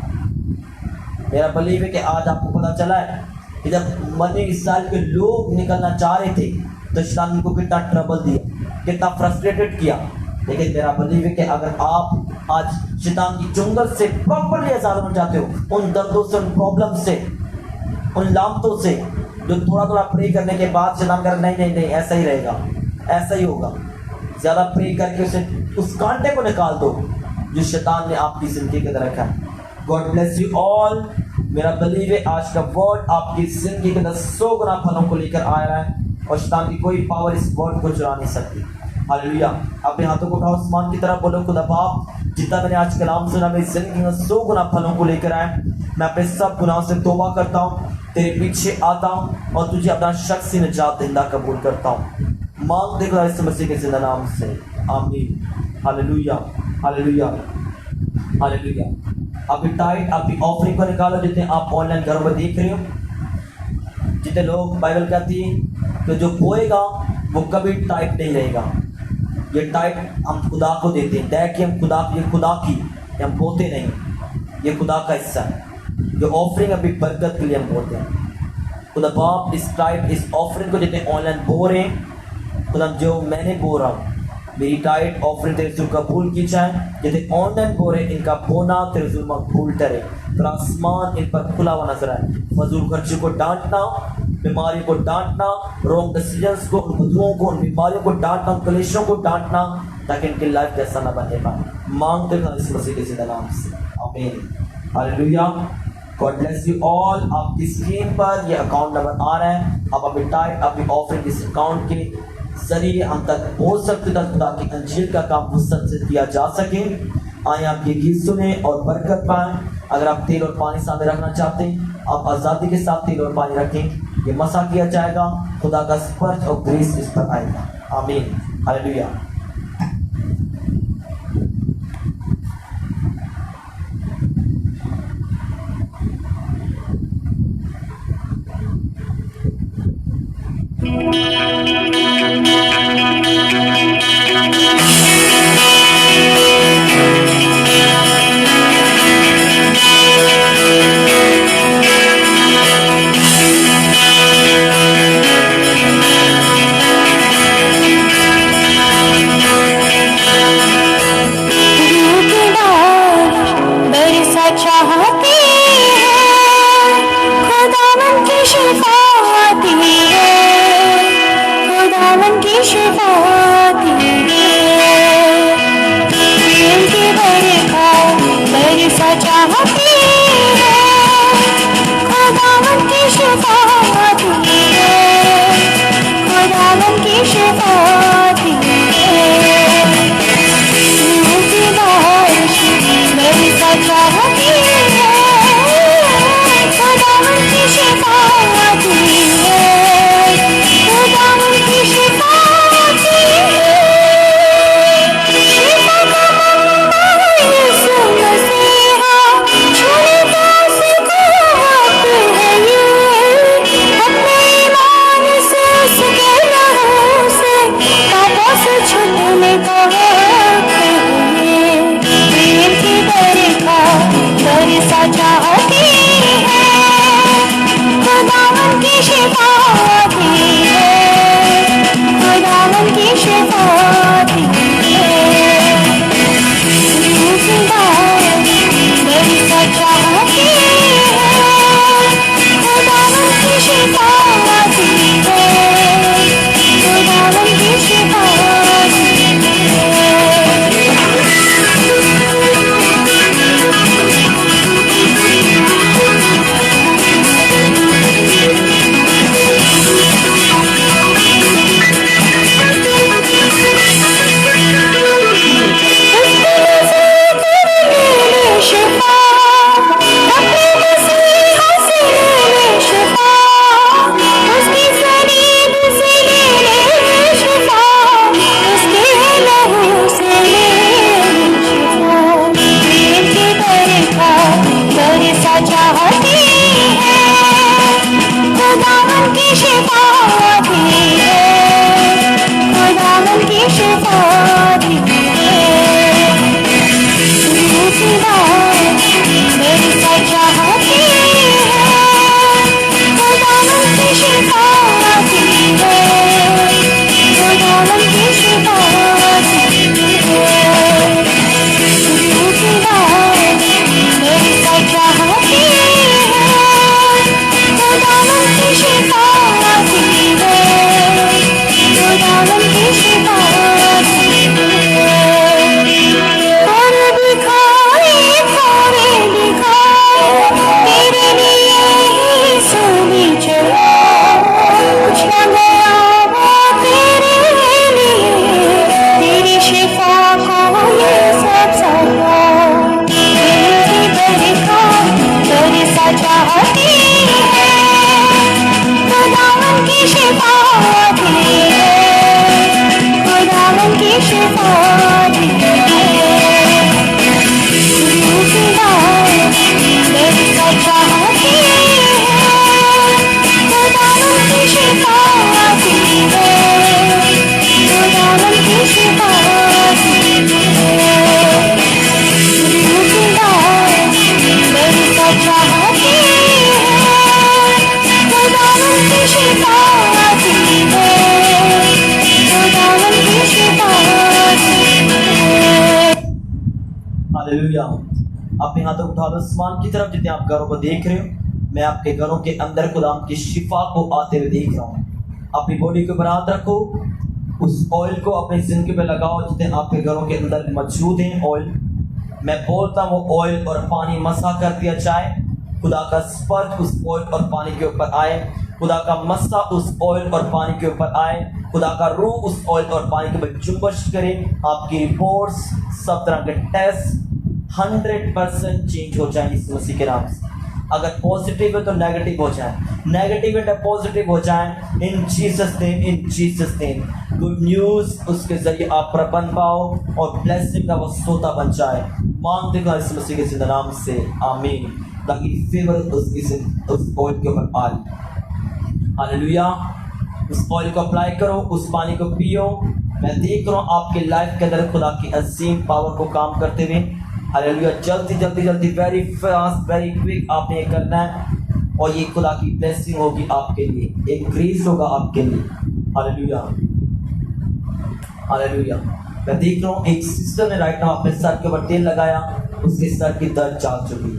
मेरा बिलीव है कि आज आपको पता चला है कि जब बनी इस्राएल के लोग निकलना चाह रहे थे तो शैतान उनको कितना ट्रबल दिया, कितना फ्रस्ट्रेटेड किया। लेकिन मेरा बिलीव है कि अगर आप आज शैतान की चुंगल से प्रॉपरली आजाद होना चाहते हो, उन दर्दों से, उन प्रॉब्लम से, उन लामतों से, जो थोड़ा थोड़ा प्रे करने के बाद शैतान कर नहीं नहीं नहीं ऐसा ही रहेगा, ऐसा ही होगा, ज्यादा प्रे करके उसे उस कांटे को निकाल दो जो शैतान ने आपकी जिंदगी के अंदर रखा है। God bless you all. मेरा बिलीव है आज का वर्ड आपकी जिंदगी के अंदर 100 गुना फलों को लेकर आ रहा है और शैतान की कोई पावर इस वर्ड को चुरा नहीं सकती। हालेलुया। अपने हाथों को उठाओ आसमान की तरफ, बोलो खुदा बाप जितना मैंने आज कलाम सुना मेरी जिंदगी में 100 गुना फलों को लेकर आए। मैं अपने सब गुनाहों से तौबा करता हूँ, तेरे पीछे आता हूँ और तुझे अपना शख्सी निजात देंदा कबूल करता हूँ। मांग देखो इस मसीह के जिंदा नाम से, आमीन। Hallelujah, hallelujah, hallelujah. अभी टाइट अपनी ऑफरिंग को निकालो जितने आप ऑनलाइन घरों में देख रहे हो। जितने लोग बाइबल कहती है तो जो बोएगा वो कभी टाइट नहीं रहेगा। ये टाइट हम खुदा को देते हैं, तय कि हम खुदा, ये खुदा की, हम बोते नहीं, ये खुदा का हिस्सा है। जो ऑफरिंग अभी बरकत के लिए हम बोलते हैं। खुदा बाप इस टाइट, इस ऑफरिंग को जितने ऑनलाइन बो रहे हैं, खुदा जो मैंने बो रहा हूँ, मेरी टाइट ऑफरिंग तेरे हुजूर कबूल की जाए। जितने ऑनलाइन बो रहे इनका बोना तेरे हुजूर मकबूल करे। तेरा आसमान इन पर खुला हुआ नजर आए। फजूल खर्ची को डांटना, बीमारी को डांटना, रॉन्ग डिसीजंस को, उन बदुओं को, उन बीमारियों को डांटना, उन कलेशों को डांटना, ताकि इनकी लाइफ जैसा ना बने पाए। मांगते हैं इस मसीह के जिंदा नाम से, आमीन। Hallelujah. God bless you all. आपकी स्क्रीन पर ये अकाउंट नंबर आ रहा है, आप अपनी टाइट, अपनी ऑफरिंग इस अकाउंट के जरिए हम तक पहुंच सकते तक खुदा की अंजील का काम वसत से किया जा सके। आए आप ये गीत सुने और बरकत पाएं। अगर आप तेल और पानी सामने रखना चाहते हैं, आप आज़ादी के साथ तेल और पानी रखें, ये मसा किया जाएगा, खुदा का स्पर्श और ग्रेस इस पर आएगा। आमीन। हालेलुया। चाहती है, खुदावन की शिफा आती है, खुदावन की शिफा आती है। दिल की बरसा चाहती है, खुदावन की शिफा आती है, खुदावन की शिफा आती है। बरसा चाहती है, खुदावन की शिफा आती है, खुदावन की शिफा आती है। शिफा का मंबा यीशु मसीहा, छूने का उसका हक है ये, अपने ईमान से उसके लहू से पापों से छूटने का हक है ये। दिल की बरसा चाहती है, खुदावन की शिफा आती है, खुदावन की शिफा आती है। बरसा चाहती है, खुदावन की शिफा आती है, खुदावन की शिफा आती है। चाहती है, खुदावन की शिफा आती है, खुदावन की शिफा आती है। बरसा चाहती है, खुदावन की शिफा आती है, खुदावन की शिफा आती है। बरसा चाहती है, खुदावन की शिफा आती है, खुदावन की शिफा आती है। और दिखाए थारे दिखाए, तेरे लिए ही सुनी चला, कुछ न गया वो तेरे लिए, तेरी शिफा को ये सब सहा। बरसा चाहती है, खुदावन की शिफा आती है, खुदावन की शिफा आती है। बरसा चाहती है, खुदावन की शिफा आती है, खुदावन की शिफा आती है। बरसा चाहती है, खुदावन की शिफा आती है, खुदावन की शिफा आती है। हालेलुया। अपने हाथों को उठा लो आसमान की तरफ, जितने आप घरों को देख रहे हो, मैं आपके घरों के अंदर खुदाम की शिफा को आते हुए देख रहा हूँ। अपनी बॉडी के ऊपर हाथ रखो, उस ऑयल को अपनी जिंदगी पे लगाओ जितने आपके घरों के अंदर मौजूद हैं ऑयल। मैं बोलता हूँ वो ऑयल और पानी मसा कर दिया जाए, खुदा का स्पर्श उस ऑयल और पानी के ऊपर आए, खुदा का मसा उस ऑयल और पानी के ऊपर आए, खुदा का रूह उस ऑयल और पानी के ऊपर जुम्बश करे। आपकी रिपोर्ट्स, सब तरह के टेस्ट 100% चेंज हो जाए इस मसीह के नाम से। अगर पॉजिटिव है तो नेगेटिव हो जाए, नेगेटिव है तो पॉजिटिव हो जाए इन Jesus name, in Jesus name. Good news उसके जरिए आप पर बन पाओ और ब्लेसिंग का वो सोता बन जाए। मांगते हैं इस मसीह के जिंदा नाम से, आमीन। ताकि फेवर उस ऑयल के ऊपर आ जाए। हालेलुया। उस ऑयल को अप्लाई करो, उस पानी को पियो। मैं देख रहा हूँ आपके लाइफ के अंदर खुदा की अजीम पावर को काम करते हुए। हालेलुया। जल्दी जल्दी जल्दी, वेरी फास्ट, वेरी क्विक आपने ये करना है और ये खुदा की ब्लेसिंग होगी आपके लिए, एक ग्रेस होगा आपके लिए। Hallelujah, hallelujah. मैं देख रहा हूँ एक सिस्टर ने राइट नाउ अपने सर के ऊपर तेल लगाया उसके सर की दर्द जा चुकी।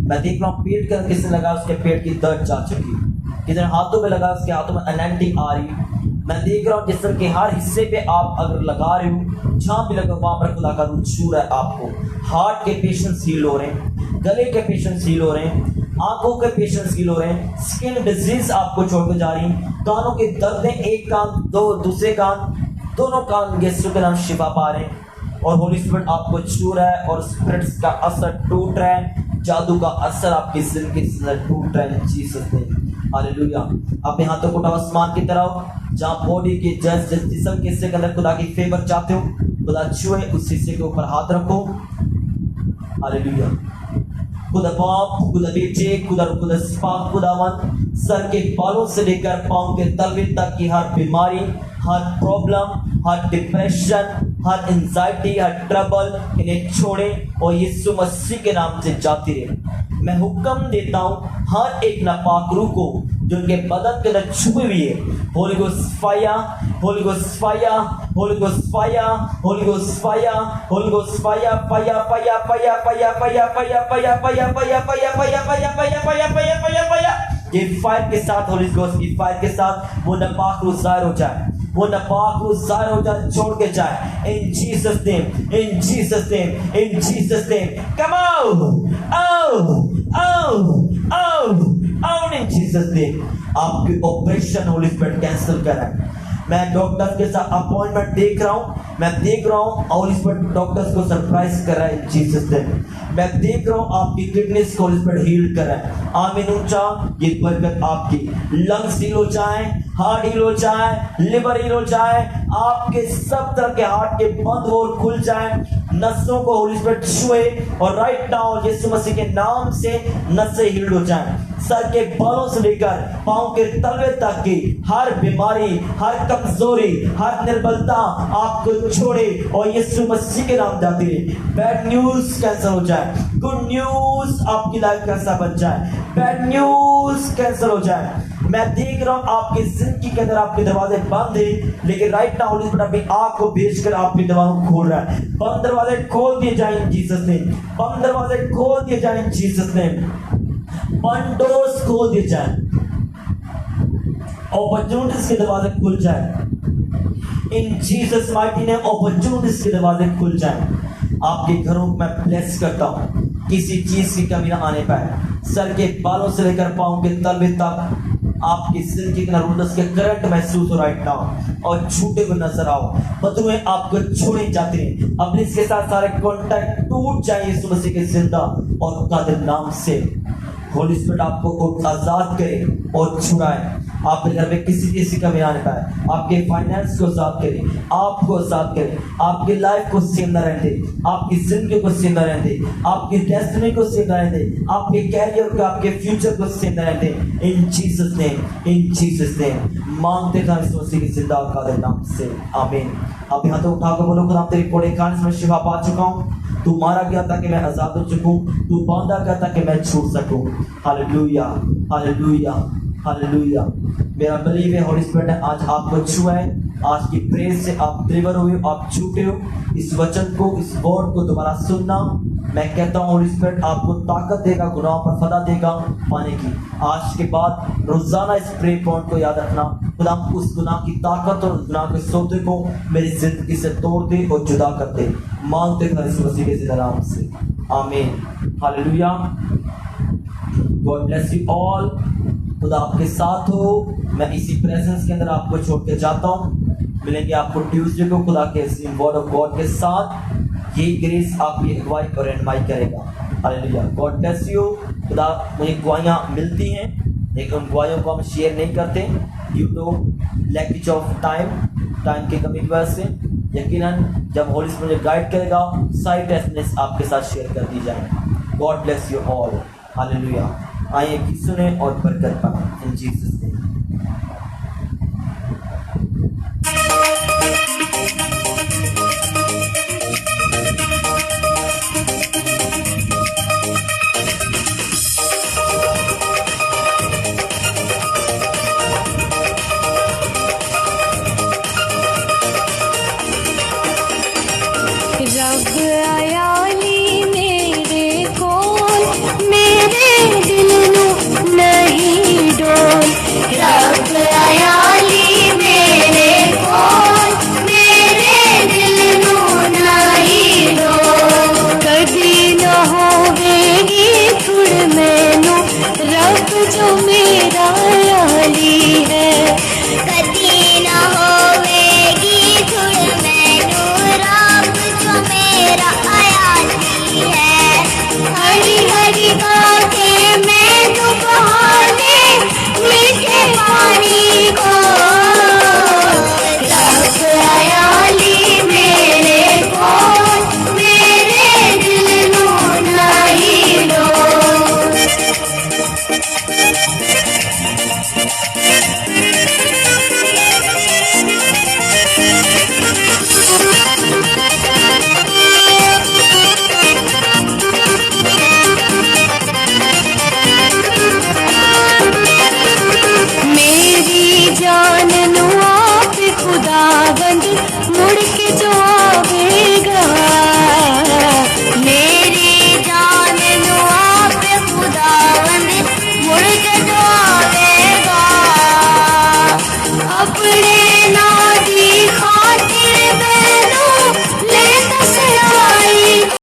मैं देख रहा हूँ पेट के अंदर किसने लगा, उसके पेट की दर्द जा चुकी। किधर हाथों पे लगा, उसके हाथों में एनर्जी आ रही। मैं देख रहा हूँ जिस्म के हर हिस्से पे आप अगर लगा रहे हो, जहाँ भी लगा वहाँ पर खुदा का रूह छू रहा है आपको। हार्ट के पेशेंट्स हील हो रहे हैं, गले के पेशेंट्स हील हो रहे हैं, आंखों के पेशेंट्स हील हो रहे हैं, स्किन डिजीज आपको छोड़कर जा रही, कानों के दर्द हैं, एक कान दो दूसरे कान दोनों कान यीशु के नाम शिफा पा रहे हैं। और होली स्पिरिट आपको छू रहा है और स्पिरिट्स का असर टूट रहा है, जादू का असर आपकी जिंदगी से टूट रहा है जीसस नेम। हालेलुया। अपने हाथों को उठाओ आसमान की तरफ, जहाँ बॉडी के जिस्म के हिस्से के अंदर खुदा की फेवर चाहते हो, खुदा छुए उस हिस्से के ऊपर हाथ रखो। हालेलुया। खुदा बाप, खुदा बेटे, खुदा स्पाक, खुदावन सर के बालों से लेकर पांव के तलवे तक की हर बीमारी, हर प्रॉब्लम, हर डिप्रेशन, हर एंजाइटी, हर ट्रबल इन्हें छोड़े और यीशु मसीह के नाम से जाती रहे। मैं हुक्म देता हूँ हर एक नापाक रूह को जो उनके बदन के अंदर छुपी हुई है, Holi ghost fire, Holi ghost fire, Holi ghost fire, Holi ghost fire, Holi ghost fire, fire fire fire fire fire fire fire fire fire fire fire fire fire fire fire fire fire. ये फायर के साथ, होली गोस्ट की फायर के साथ वो नापाक रूह जाहिर हो जाए, वो नापाक रूह जाहिर हो जाए, छोड़ के जाए। इन Jesus name, in Jesus name, in Jesus name. Come out, out, out, out, out in Jesus name. आपकी ऑपरेशन होली स्पिरिट कैंसिल कर रहा है। मैं डॉक्टर्स के साथ अपॉइंटमेंट देख रहा हूँ, मैं देख रहा हूँ होली स्पिरिट डॉक्टर्स को सरप्राइज कर रहा है इन जीसस नेम। मैं देख रहा हूँ आपकी किडनीज को होली स्पिरिट हील कर रहा है। आमीन ऊंचा, ये बरकत आपकी लंग्स हील हो जाए, हार्ट हील हो जाए, लिवर हील हो जाए, आपके सब तरह के हार्ट के बंद और खुल जाए, नसों को होली स्पिरिट छुए और राइट नाउ यीशु मसीह के नाम से नसें हील हो जाए। सर के बालों से लेकर पांव के तलवे तक की हर बीमारी, हर कमजोरी, हर निर्बलता आपको छोड़े और यीशु मसीह के नाम जाती रहे। बैड न्यूज कैंसिल हो जाए, गुड न्यूज आपकी लाइफ कैसा बन जाए, बैड न्यूज कैंसिल हो जाए। मैं देख रहा हूं आपकी जिंदगी के अंदर आपके दरवाजे बंद है, लेकिन राइट नाउ होली स्पिरिट अपनी आंख को भेजकर आपके दरवाजे खोल रहा है। बंद दरवाजे खोल दिए जाए इन जीसस नेम, बंद दरवाजे खोल दिए जाए इन जीसस नेम, बंद डोर्स खोल दिए जाए, अपॉर्चुनिटीज के दरवाजे खुल जाए इन जीसस माइटी नेम। अपॉर्चुनिटीज के दरवाजे खुल जाए। आपके घरों को मैं ब्लेस करता हूं, किसी चीज की कमी ना आने पाए। सर के बालों से लेकर पांव के तलवे तक आपकी जिंदगी के रूलर्स के करंट महसूस हो राइट नाउ और छूटे हुए नजर आओ। बदुएं आपको छोड़ी जाती हैं, अब इसके साथ सारे कॉन्टैक्ट टूट जाए यीशु मसीह के जिंदा और कादिर नाम से। होली स्पिरिट आपको आजाद करे और छुड़ाए। आपके घर में किसी चीज की कमी आने पाए, आपके फाइनेंस को आजाद करे, आपको आजाद करे, आपकी लाइफ को जिंदा रहने दे, आपकी जिंदगी को जिंदा रहने दे, आपकी डेस्टिनी को जिंदा रहने दे, आपके कैरियर को, आपके फ्यूचर को जिंदा रहने दे। In Jesus name, in Jesus name मांगते हैं यीशु मसीह की जिंदा और कादिर नाम से, आमीन। अब यहाँ तो उठाकर बोलो, खुदा तेरी कोड़े कान में शिफा पा चुका हूँ, तू मारा गया ताकि मैं आजाद हो चुकूं, तू बांधा गया ताकि मैं छूट सकूं। Hallelujah, hallelujah, hallelujah. मेरा बिलीव है होली स्पिरिट ने आज आपको छुआ है, आज की प्रेज से आप डिलीवर हुए, आप छूटे हो। इस वचन को, इस वर्ड को दोबारा सुनना। मैं कहता हूँ होली स्पिरिट आपको ताकत देगा, गुनाह पर फदा देगा पाने की। आज के बाद रोजाना इस प्रे पॉइंट को याद रखना, खुदा उस गुनाह की ताकत और गुनाह के सौदे को मेरी जिंदगी से तोड़ दे और जुदा कर दे। मांगते हैं यीशु मसीह के जिंदा नाम से, आमीन। Hallelujah. God bless you all. खुदा आपके साथ हो। मैं इसी प्रेजेंस के अंदर आपको छोड़ के जाता हूँ। मिलेंगे आपको ट्यूसडे को खुदा के वर्ड ऑफ गॉड के साथ। ये ग्रेस आपकी अगुवाई और रहनुमाई करेगा। हालेलुया। God bless you. खुदा मुझे गवाहियाँ मिलती हैं, लेकिन उन गवाहियों को हम शेयर नहीं करते ड्यू टू लैकेज ऑफ टाइम की कमी की वजह से। यकीनन जब होली स्पिरिट मुझे गाइड करेगा, सारी टेस्टनेस आपके साथ शेयर कर दी जाएगी। God bless you all. Hallelujah. आइए कि सुने और बरकत पाएं इन जीसस नेम।